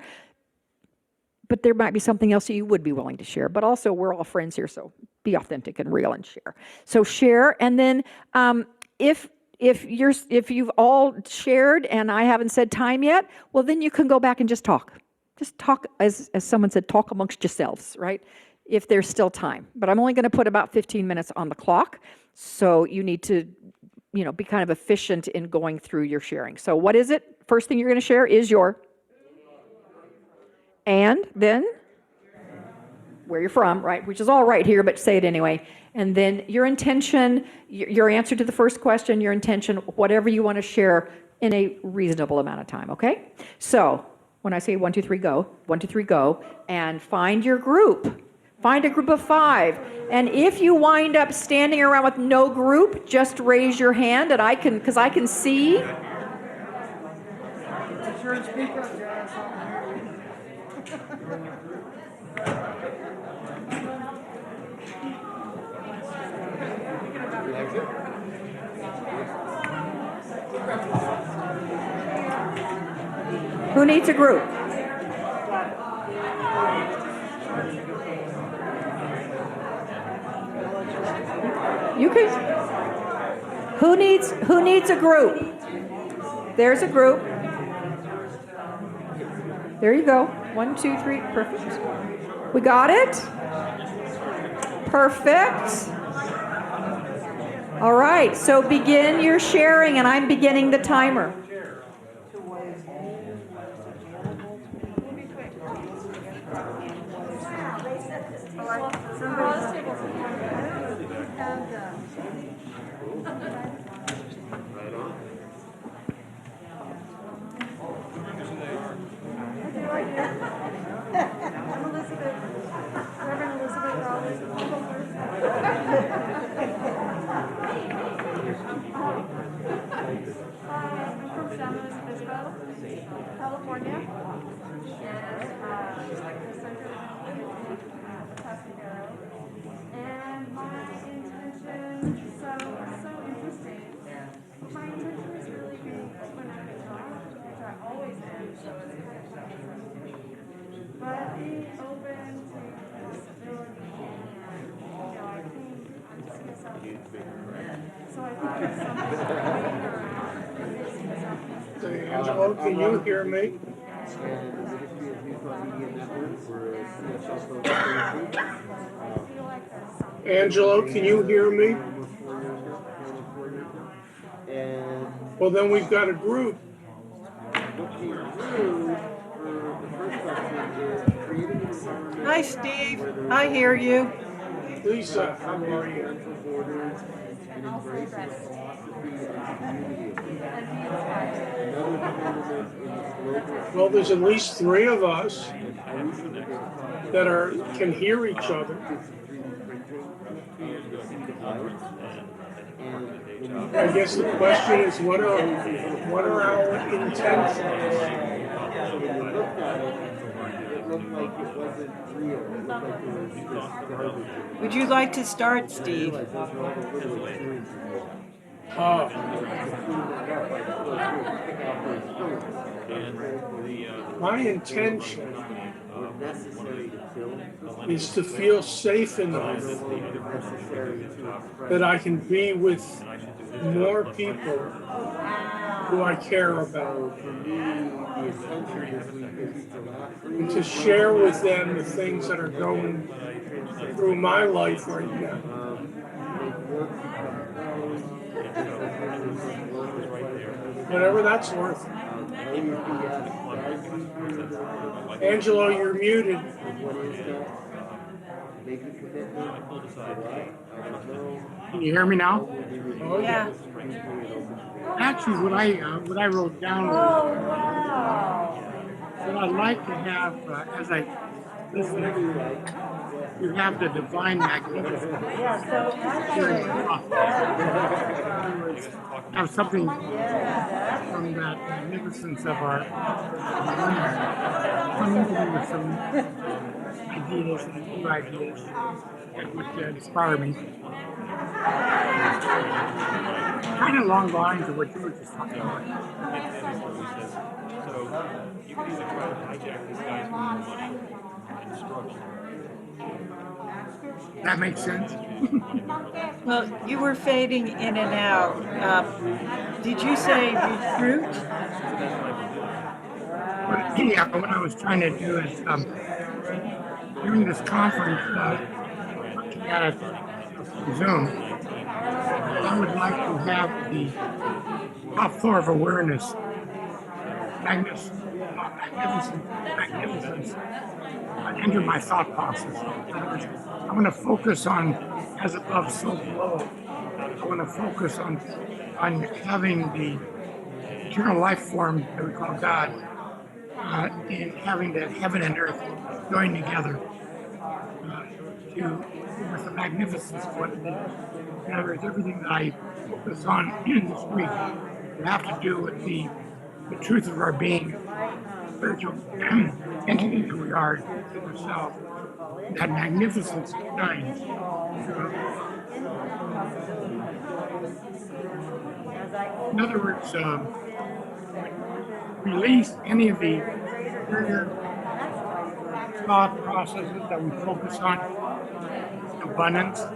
but there might be something else that you would be willing to share. But also, we're all friends here, so be authentic and real and share. So share, and then if you've all shared and I haven't said time yet, well, then you can go back and just talk. Just talk, as someone said, talk amongst yourselves, right? If there's still time. But I'm only going to put about 15 minutes on the clock, so you need to, be kind of efficient in going through your sharing. So what is it? First thing you're going to share is your, and then where you're from, right? Which is all right here, but say it anyway. And then your intention, your answer to the first question, your intention, whatever you want to share in a reasonable amount of time, okay? So when I say 1, 2, 3, go, 1, 2, 3, go, and find your group. Find a group of 5. And if you wind up standing around with no group, just raise your hand, and because I can see. Who needs a group? You can. Who needs a group? There's a group. There you go. 1, 2, 3. Perfect. We got it? Perfect. All right. So begin your sharing, and I'm beginning the timer. California. And my intention, so interesting. My intention is really being open at the top, which I always am, so it's kind of funny. But being open to possibility and, I think I'm just going to sound so I think there's something waiting around that makes me sound Angelo, can you hear me? Angelo, can you hear me? Well, then we've got a group. Hi, Steve. I hear you. Lisa, how are you? Well, there's at least 3 of us that can hear each other. I guess the question is, what are our intentions? Would you like to start, Steve? My intention is to feel safe enough that I can be with more people who I care about, and to share with them the things that are going through my life right now. Whatever that's worth. Angelo, you're muted. Can you hear me now? Oh, Yeah. Actually, what I wrote down was what I'd like to have as I listening, you have the divine magnificence here in my thought process. In other words, have something from that magnificence of our mind come into me with some ideas and new ideas that would inspire me. Kind of along the lines of what you were just talking about. That makes sense. Well, you were fading in and out. Did you say recruit? Yeah, what I was trying to do is during this conference, looking at it from Zoom, I would like to have the top floor of awareness, magnificence, enter my thought process. In other words, I want to focus on as above, so below. I want to focus on having the eternal life form that we call God, and having that heaven and earth join together with the magnificence of what it is. In other words, everything that I focus on this week will have to do with the truth of our being, spiritual entity that we are in ourselves. That magnificence shines. In other words, release any of the thought processes that we focus on abundance. We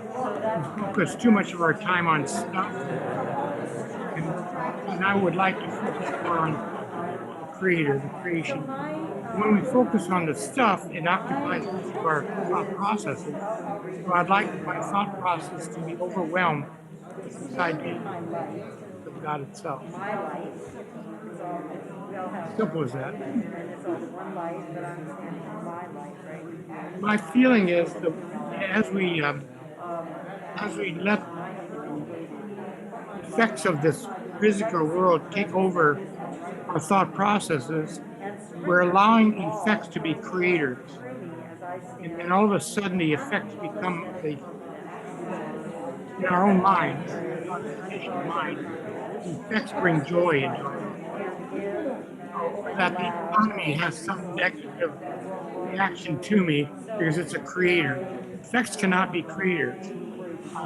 focus too much of our time on stuff. And I would like to focus more on the creator, the creation. When we focus on the stuff, it occupies most of our thought processes. So I'd like my thought process to be overwhelmed with this idea of God itself. Simple as that. My feeling is that as we let the effects of this physical world take over our thought processes, we're allowing effects to be creators. And then all of a sudden the effects become in our own minds, the effects bring joy into it. That the economy has some negative reaction to me because it's a creator. Effects cannot be creators.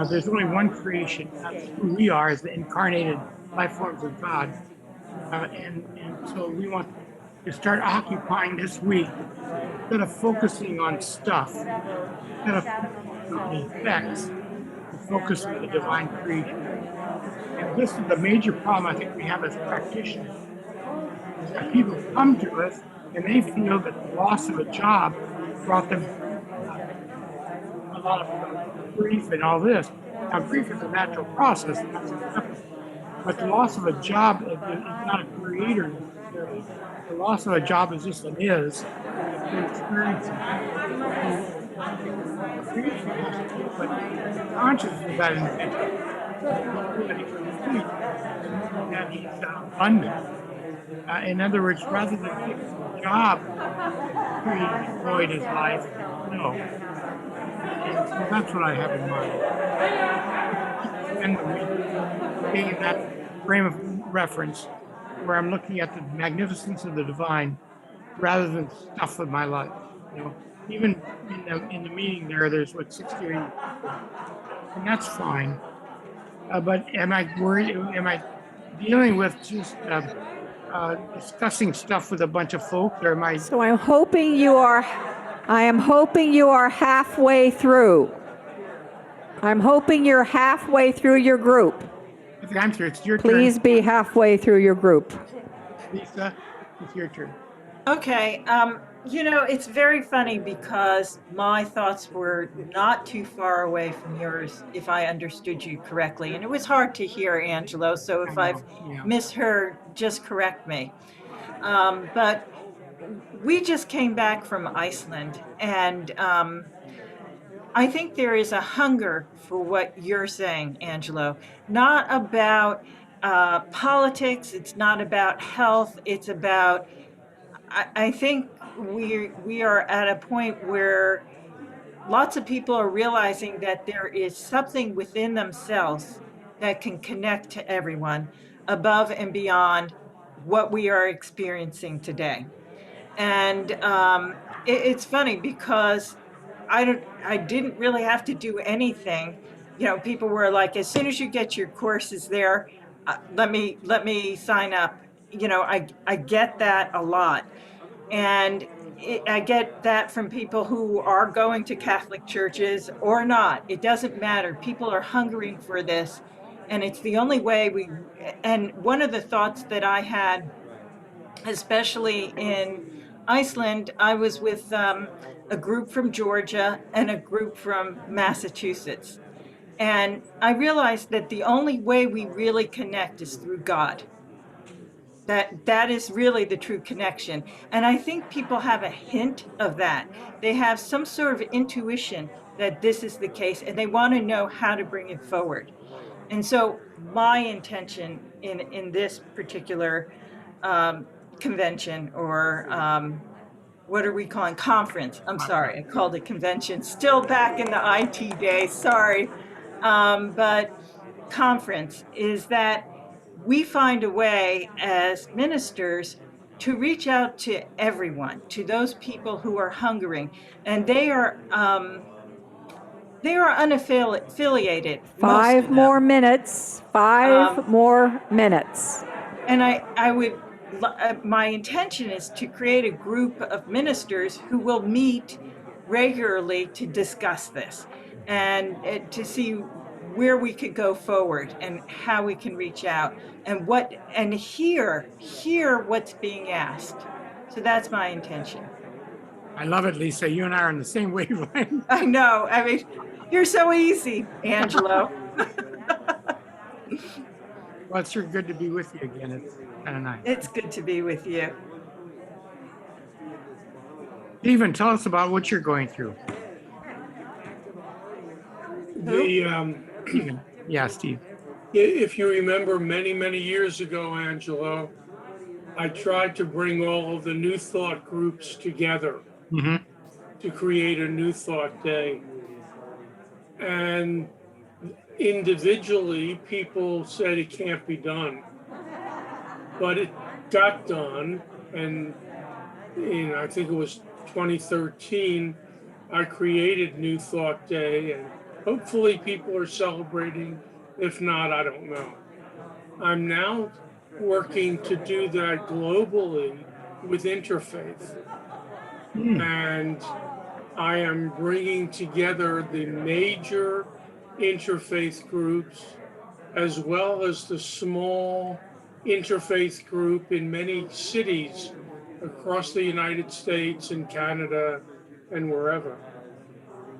There's only one creation. That's who we are as the incarnated life forms of God. And so we want to start occupying this week, instead of focusing on stuff, instead of focusing on the effects, to focus on the divine creation. And this is the major problem I think we have as practitioners. That people come to us and they feel that the loss of a job brought them a lot of grief and all this. Now, grief is a natural process, but the loss of a job is not a creator necessarily. The loss of a job is just an is. You're experiencing but conscious of that individual. That he's abundant. In other words, rather than take a job he enjoyed his life, no. And so that's what I have in mind. And being in that frame of reference where I'm looking at the magnificence of the divine rather than stuff of my life. You know, even in the meeting there's what 60 or 80 people, and that's fine. But am I worried? Am I dealing with just discussing stuff with a bunch of folks, or am I? So I am hoping you are halfway through. I'm hoping you're halfway through your group. I think I'm through. It's your turn. Please be halfway through your group. Lisa, it's your turn. Okay. You know, it's very funny because my thoughts were not too far away from yours, if I understood you correctly. And it was hard to hear, Angelo. So if I've misheard, just correct me. But we just came back from Iceland, and I think there is a hunger for what you're saying, Angelo. Not about politics. It's not about health. It's about, I think we are at a point where lots of people are realizing that there is something within themselves that can connect to everyone above and beyond what we are experiencing today. And it's funny because I didn't really have to do anything. You know, people were like, as soon as you get your courses there, let me sign up. You know, I get that a lot. And I get that from people who are going to Catholic churches or not. It doesn't matter. People are hungering for this. And it's the only way and one of the thoughts that I had, especially in Iceland, I was with a group from Georgia and a group from Massachusetts. And I realized that the only way we really connect is through God. That is really the true connection. And I think people have a hint of that. They have some sort of intuition that this is the case, and they want to know how to bring it forward. And so my intention in this particular convention, or what are we calling, conference? I'm sorry, I called it convention. Still back in the IT days, sorry. But conference is that we find a way as ministers to reach out to everyone, to those people who are hungering, and they are unaffiliated. Five more minutes. Five more minutes. And my intention is to create a group of ministers who will meet regularly to discuss this and to see where we could go forward and how we can reach out and hear what's being asked. So that's my intention. I love it, Lisa. You and I are on the same wavelength. I know. I mean, you're so easy, Angelo. Well, it's sure good to be with you again. It's kind of nice. It's good to be with you. Stephen, tell us about what you're going through. Yeah, Steve. If you remember many, many years ago, Angelo, I tried to bring all of the New Thought groups together to create a New Thought Day. And individually, people said it can't be done. But it got done, and I think it was 2013, I created New Thought Day, and hopefully people are celebrating. If not, I don't know. I'm now working to do that globally with Interfaith. And I am bringing together the major interfaith groups as well as the small interfaith group in many cities across the United States and Canada and wherever.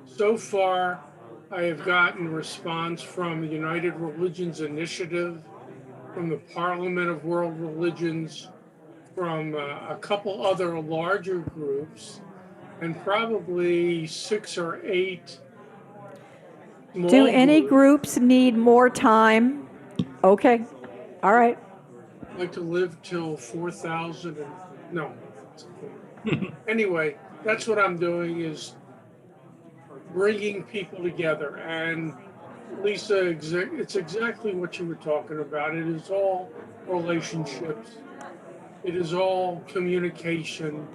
So far, I have gotten response from the United Religions Initiative, from the Parliament of World Religions, from a couple other larger groups, and probably 6 or 8 small Do any groups. groups need more time? Okay. All right. I'd like to live till 4,000 and no. Anyway, that's what I'm doing, is bringing people together. And Lisa, it's exactly what you were talking about. It is all relationships. It is all communication.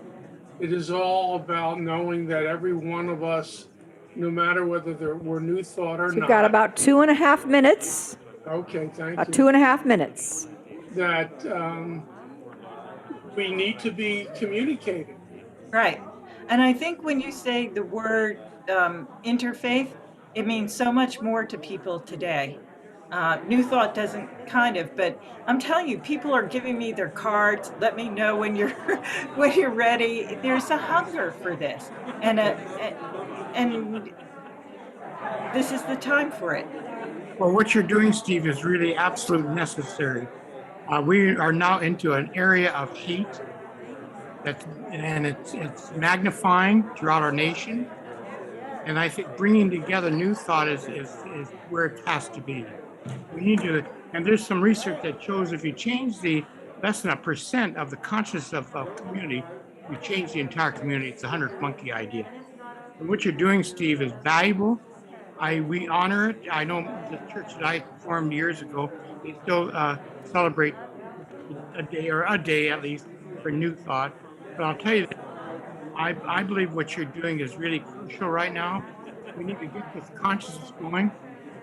It is all about knowing that every one of us, no matter whether we're New Thought or So not. you've got about 2.5 minutes. Okay, thank About you. 2.5 minutes. That we need to be communicating. Right. And I think when you say the word interfaith, it means so much more to people today. New Thought doesn't but I'm telling you, people are giving me their cards. Let me know when you're when you're ready. There's a hunger for this, and this is the time for it. Well, what you're doing, Steve, is really absolutely necessary. We are now into an area of heat and it's magnifying throughout our nation. And I think bringing together New Thought is where it has to be. We need to, and there's some research that shows if you change the less than 1% of the consciousness of a community, we change the entire community. It's the 100th monkey idea. And what you're doing, Steve, is valuable. We honor it. I know the church that I formed years ago, they still celebrate a day at least for New Thought. But I'll tell you that I believe what you're doing is really crucial right now. We need to get this consciousness going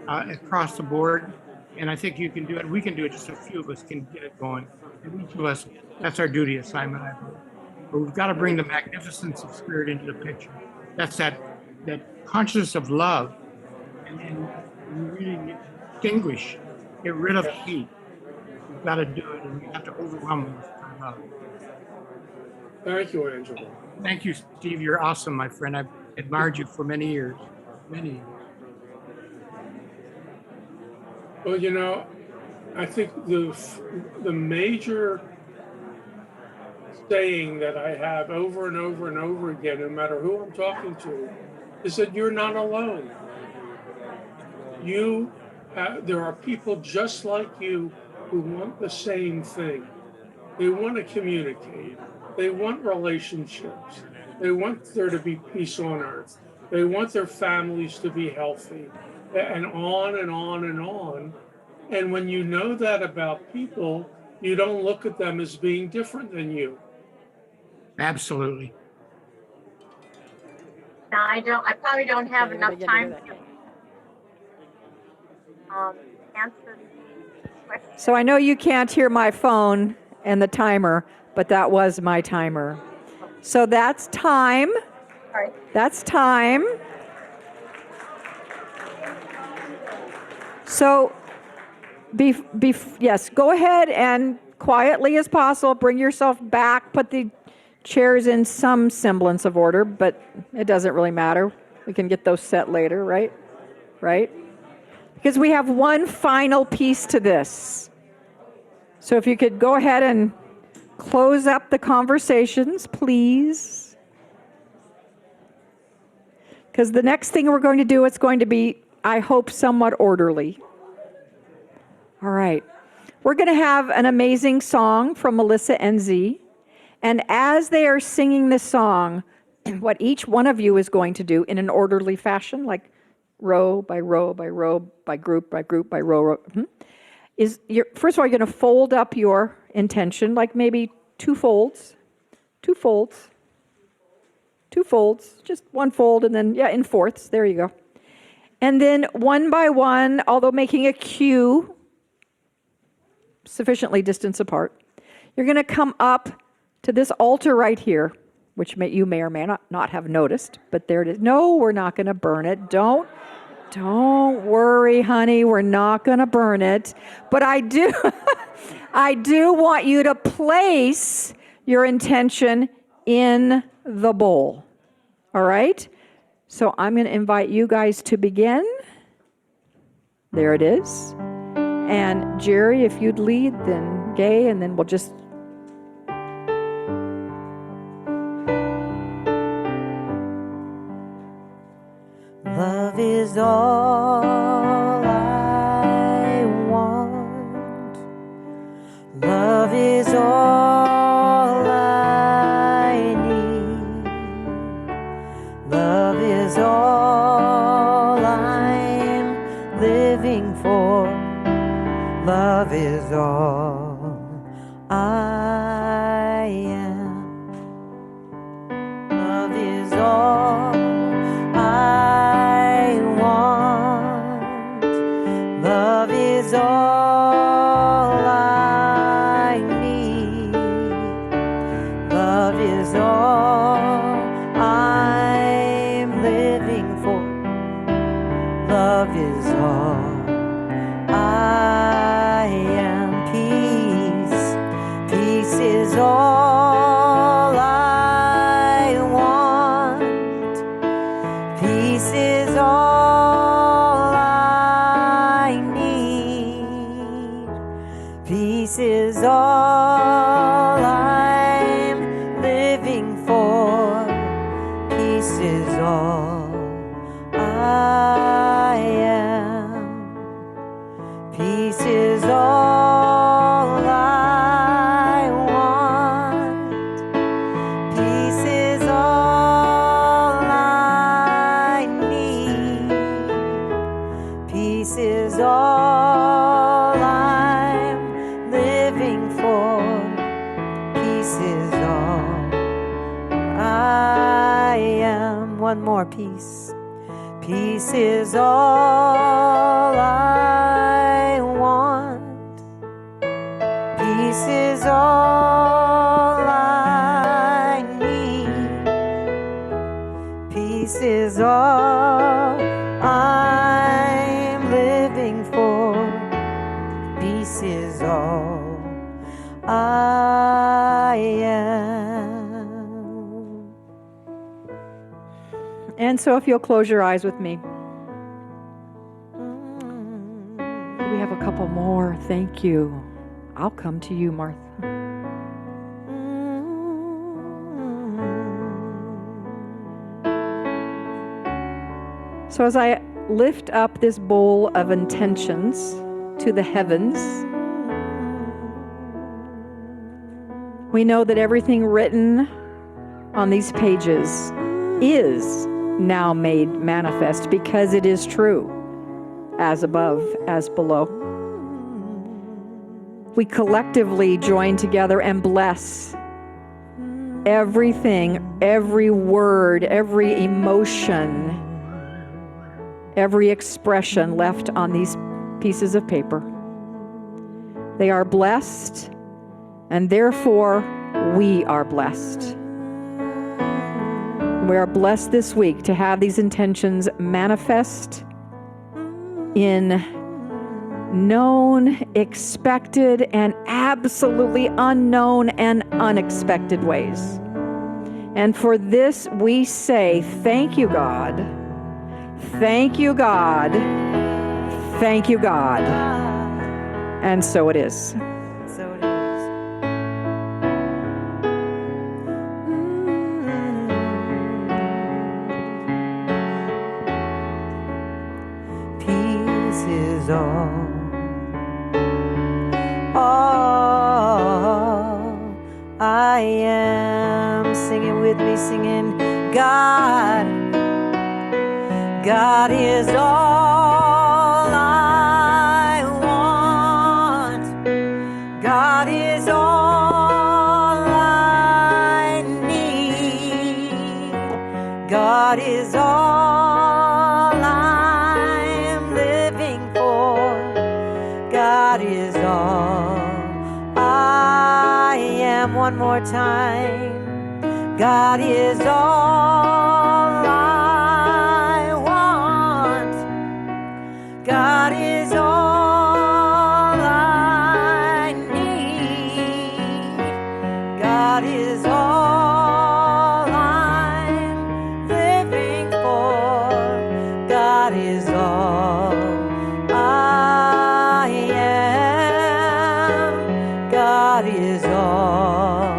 across the board. And I think you can do it. We can do it. Just a few of us can get it going. And each of us, that's our duty assignment, I believe. But we've got to bring the magnificence of spirit into the picture. That's that consciousness of love. And we really need to distinguish, get rid of hate. We've got to do it, and we have to overwhelm them with love. Thank you, Angela. Thank you, Steve. You're awesome, my friend. I've admired you for many years. Many years. Well, you know, I think the major saying that I have over and over and over again, no matter who I'm talking to, is that you're not alone. There are people just like you who want the same thing. They want to communicate. They want relationships. They want there to be peace on earth. They want their families to be healthy, and on and on and on. And when you know that about people, you don't look at them as being different than you. Absolutely. Now, I probably don't have enough time to answer the question. So I know you can't hear my phone and the timer, but that was my timer. So that's time. Sorry. That's time. So, yes, go ahead and quietly as possible, bring yourself back, put the chairs in some semblance of order, but it doesn't really matter. We can get those set later, right? Right? Because we have one final piece to this. So if you could go ahead and close up the conversations, please. Because the next thing we're going to do, it's going to be, I hope, somewhat orderly. All right. We're going to have an amazing song from Melissa NZ. And as they are singing this song, what each one of you is going to do in an orderly fashion, like row by row by row, by group by group by row, is first of all, you're going to fold up your intention, like maybe two folds, just one fold, and then, in fourths, there you go. And then one by one, although making a cue sufficiently distance apart, you're going to come up to this altar right here, which you may or may not have noticed, but there it is. No, we're not going to burn it. Don't worry, honey, we're not going to burn it. But I do want you to place your intention in the bowl. All right? So I'm going to invite you guys to begin. There it is. And Jerry, if you'd lead, then Gay, and then we'll just... Love is all I want. Love is all I need. Love is all I'm living for. Love is all I am. Love is all I want. Love is all I need. Love is all I'm living for. Love is all I am. Peace, peace is all I want. Peace is all I need. Peace is all I'm living for. Peace is all I am. Peace is all I want. one more. Peace. Peace is all I want. Peace is all I need. Peace is all I'm living for. Peace is all I am. And so if you'll close your eyes with me. We have a couple more. Thank you. I'll come to you, Martha. So as I lift up this bowl of intentions to the heavens, we know that everything written on these pages is now made manifest because it is true, as above, as below. We collectively join together and bless everything, every word, every emotion, every expression left on these pieces of paper. They are blessed, and therefore we are blessed. We are blessed this week to have these intentions manifest in known, expected, and absolutely unknown and unexpected ways. And for this we say, thank you, God. Thank you, God. Thank you, God. And so it is. So it is. Peace is all I am. Sing it with me, singing, God. God is all I want. God is all I need. God is all I'm living for. God is all I am. One more time. God is all I want. God is all I need. God is all I'm living for. God is all I am. God is all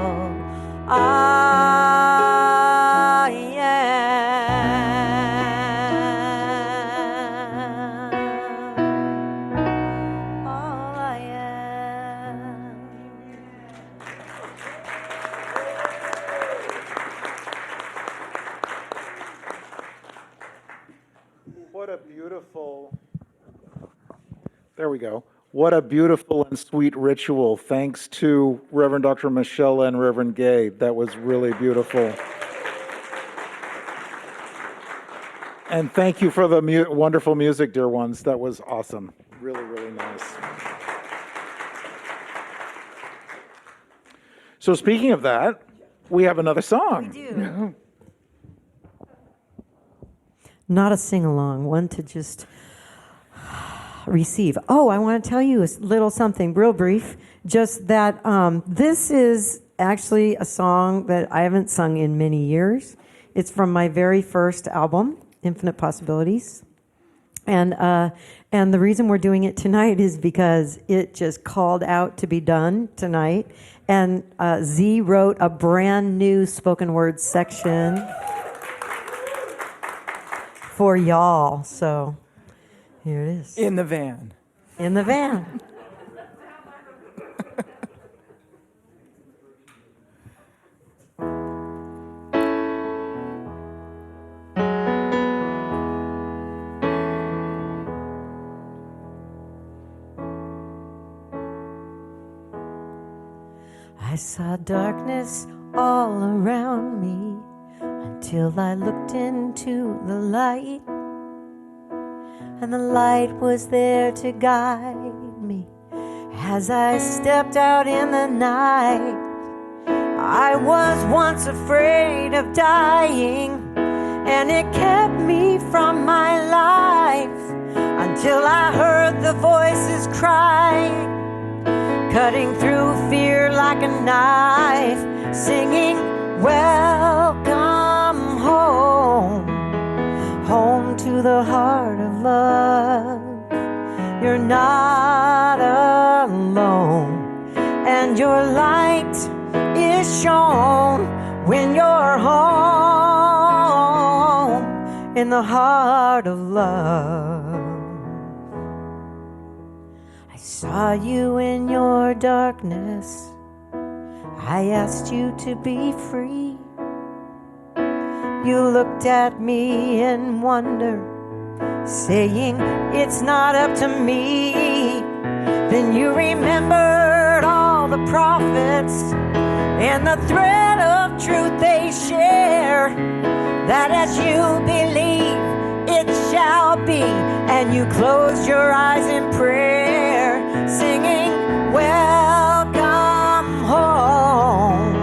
I am. All I am. What a beautiful, there we go. What a beautiful and sweet ritual. Thanks to Reverend Dr. Michele and Reverend Gay. That was really beautiful. And thank you for the wonderful music, dear ones. That was awesome. Really, really nice. So speaking of that, we have another song. We do. Not a sing-along, one to just receive. Oh, I want to tell you a little something, real brief. Just that this is actually a song that I haven't sung in many years. It's from my very first album, Infinite Possibilities. And the reason we're doing it tonight is because it just called out to be done tonight. And Z wrote a brand new spoken word section for y'all. So here it is. In the van. In the van. I saw darkness all around me till I looked into the light, and the light was there to guide me as I stepped out in the night. I was once afraid of dying, and it kept me from my life until I heard the voices crying, cutting through fear like a knife, singing, welcome home, home to the heart of love. You're not alone, and your light is shown when you're home in the heart of love. I saw you in your darkness, I asked you to be free. You looked at me in wonder, saying, it's not up to me. Then you remembered all the prophets and the thread of truth they share, that as you believe, it shall be. And you closed your eyes in prayer, singing, welcome home,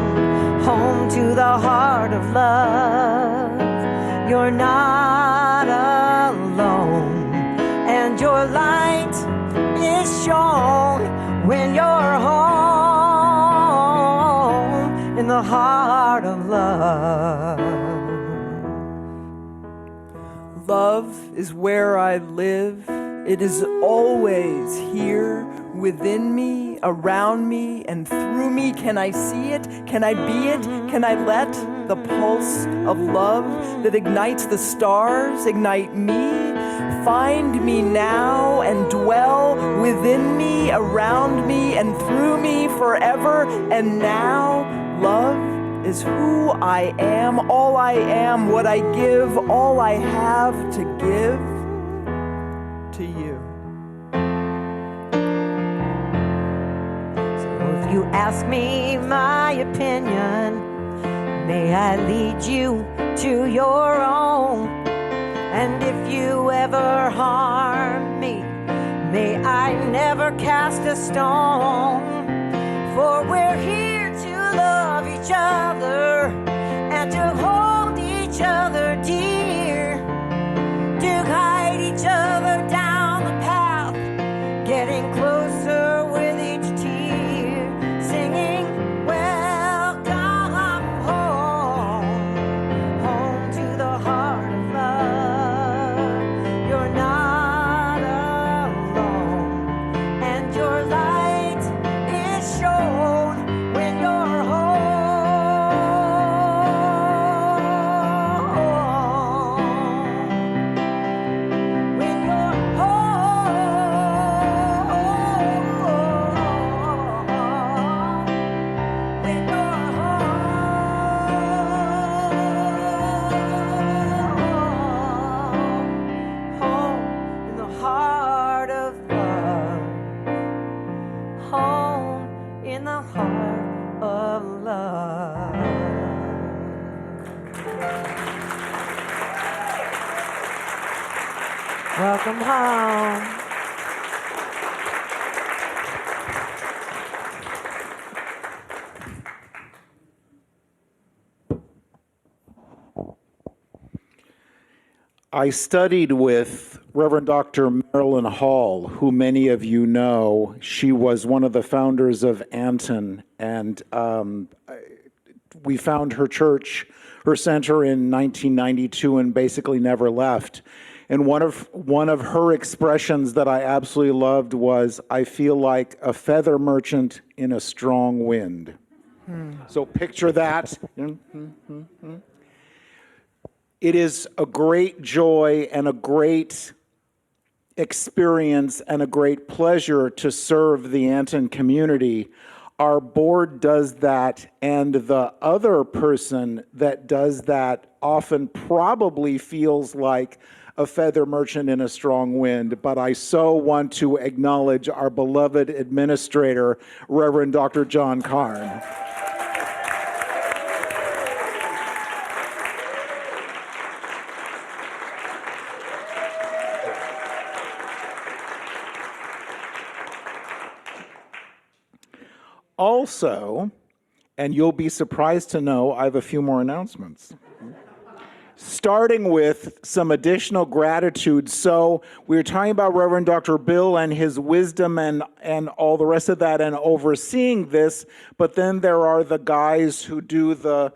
home to the heart of love. You're not alone, and your light is shown when you're home in the heart of love. Love is where I live. It is always here within me, around me, and through me. Can I see it? Can I be it? Can I let the pulse of love that ignites the stars ignite me? Find me now and dwell within me, around me, and through me forever and now. Love is who I am, all I am, what I give, all I have to give to you. So if you ask me my opinion, may I lead you to your own. And if you ever harm me, may I never cast a stone. For we're here to love each other and to hold each other dear, to guide each other down the path, getting closer with each tear, singing, welcome home, home to the heart of love. You're not alone, and your light is shown when you're home. When you're home. When you're home in the heart of love. Home in the heart of love. Welcome home. I studied with Reverend Dr. Marilyn Hall, who many of you know. She was one of the founders of ANTN, and we found her church, her center in 1992 and basically never left. And one of her expressions that I absolutely loved was, I feel like a feather merchant in a strong wind. So picture that. It is a great joy and a great experience and a great pleasure to serve the ANTN community. Our board does that, and the other person that does that often probably feels like a feather merchant in a strong wind, but I so want to acknowledge our beloved administrator, Reverend Dr. John Karn. also, and you'll be surprised to know, I have a few more announcements. Starting with some additional gratitude. So we were talking about Reverend Dr. Bill and his wisdom and all the rest of that and overseeing this, but then there are the guys who do the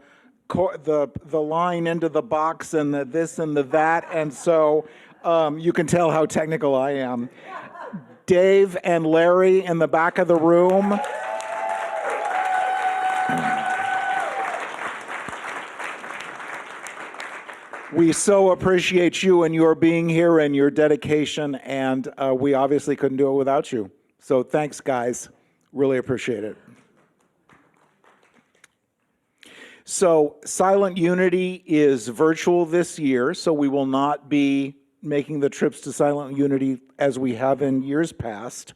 line into the box and the this and the that, and so you can tell how technical I am. Dave and Larry in the back of the room. We so appreciate you and your being here and your dedication, and we obviously couldn't do it without you. So thanks, guys. Really appreciate it. So Silent Unity is virtual this year, so we will not be making the trips to Silent Unity as we have in years past.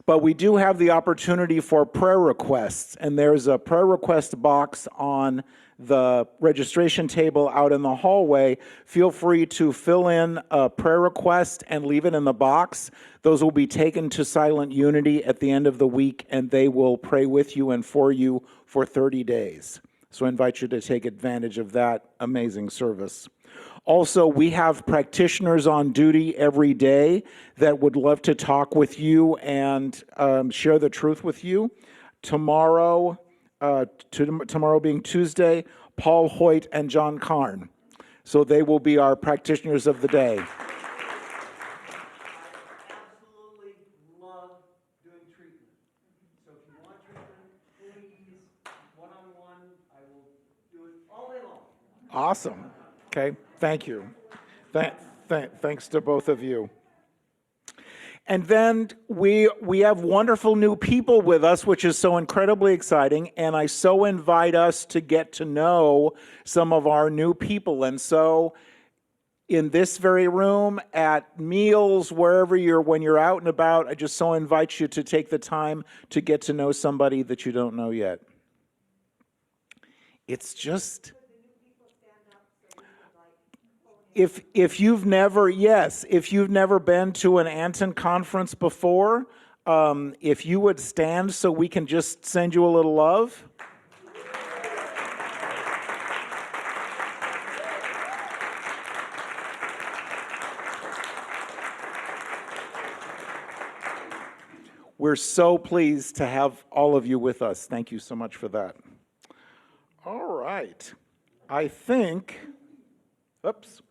But we do have the opportunity for prayer requests, and there's a prayer request box on the registration table out in the hallway. Feel free to fill in a prayer request and leave it in the box. Those will be taken to Silent Unity at the end of the week, and they will pray with you and for you for 30 days. So I invite you to take advantage of that amazing service. Also, we have practitioners on duty every day that would love to talk with you and share the truth with you. Tomorrow being Tuesday, Paul Hoyt and John Karn. So they will be our practitioners of the day. I absolutely love doing treatment. So if you want treatment, please, one-on-one, I will do it all day long. Awesome. Okay, thank you. Thanks to both of you. And then we have wonderful new people with us, which is so incredibly exciting. And I so invite us to get to know some of our new people. And so in this very room, at meals, wherever when you're out and about, I just so invite you to take the time to get to know somebody that you don't know yet. It's just... If you've never been to an ANTN conference before, if you would stand so we can just send you a little love. We're so pleased to have all of you with us. Thank you so much for that. All right. I think, oops.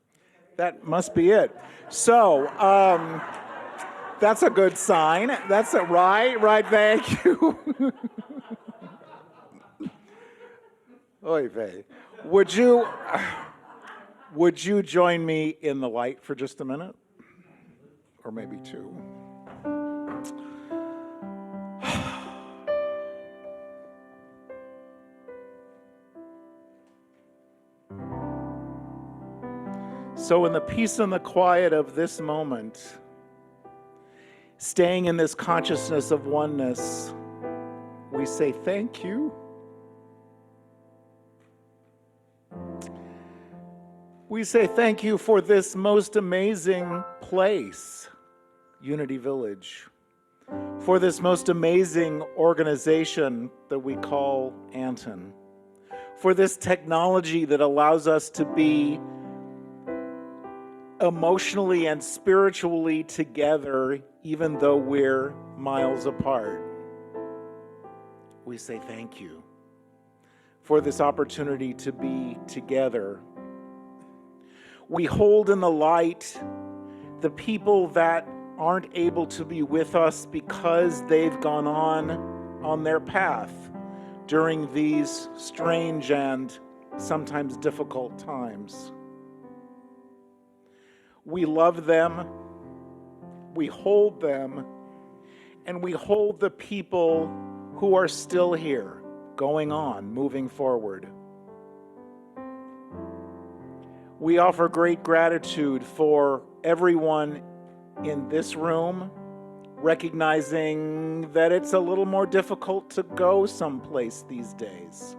That must be it. So, that's a good sign. That's it, right, thank you. Oy vey. Would you join me in the light for just a minute? Or maybe two. So in the peace and the quiet of this moment, staying in this consciousness of oneness, we say thank you. We say thank you for this most amazing place, Unity Village, for this most amazing organization that we call ANTN, for this technology that allows us to be emotionally and spiritually together, even though we're miles apart. We say thank you for this opportunity to be together. We hold in the light the people that aren't able to be with us because they've gone on their path during these strange and sometimes difficult times. We love them, we hold them, and we hold the people who are still here, going on, moving forward. We offer great gratitude for everyone in this room, recognizing that it's a little more difficult to go someplace these days.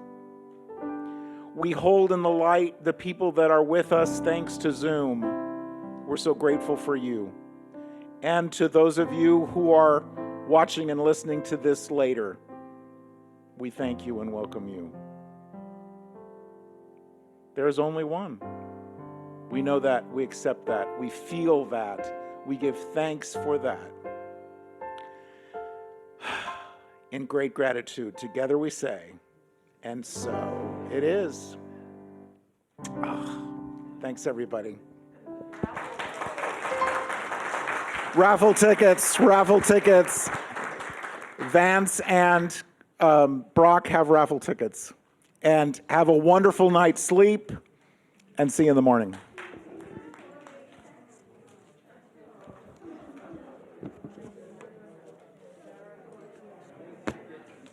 We hold in the light the people that are with us thanks to Zoom. We're so grateful for you. And to those of you who are watching and listening to this later, we thank you and welcome you. There is only one. We know that, we accept that, we feel that, we give thanks for that. In great gratitude, together we say, and so it is. Thanks, everybody. Raffle tickets. Vance and Brock have raffle tickets. And have a wonderful night's sleep, and see you in the morning.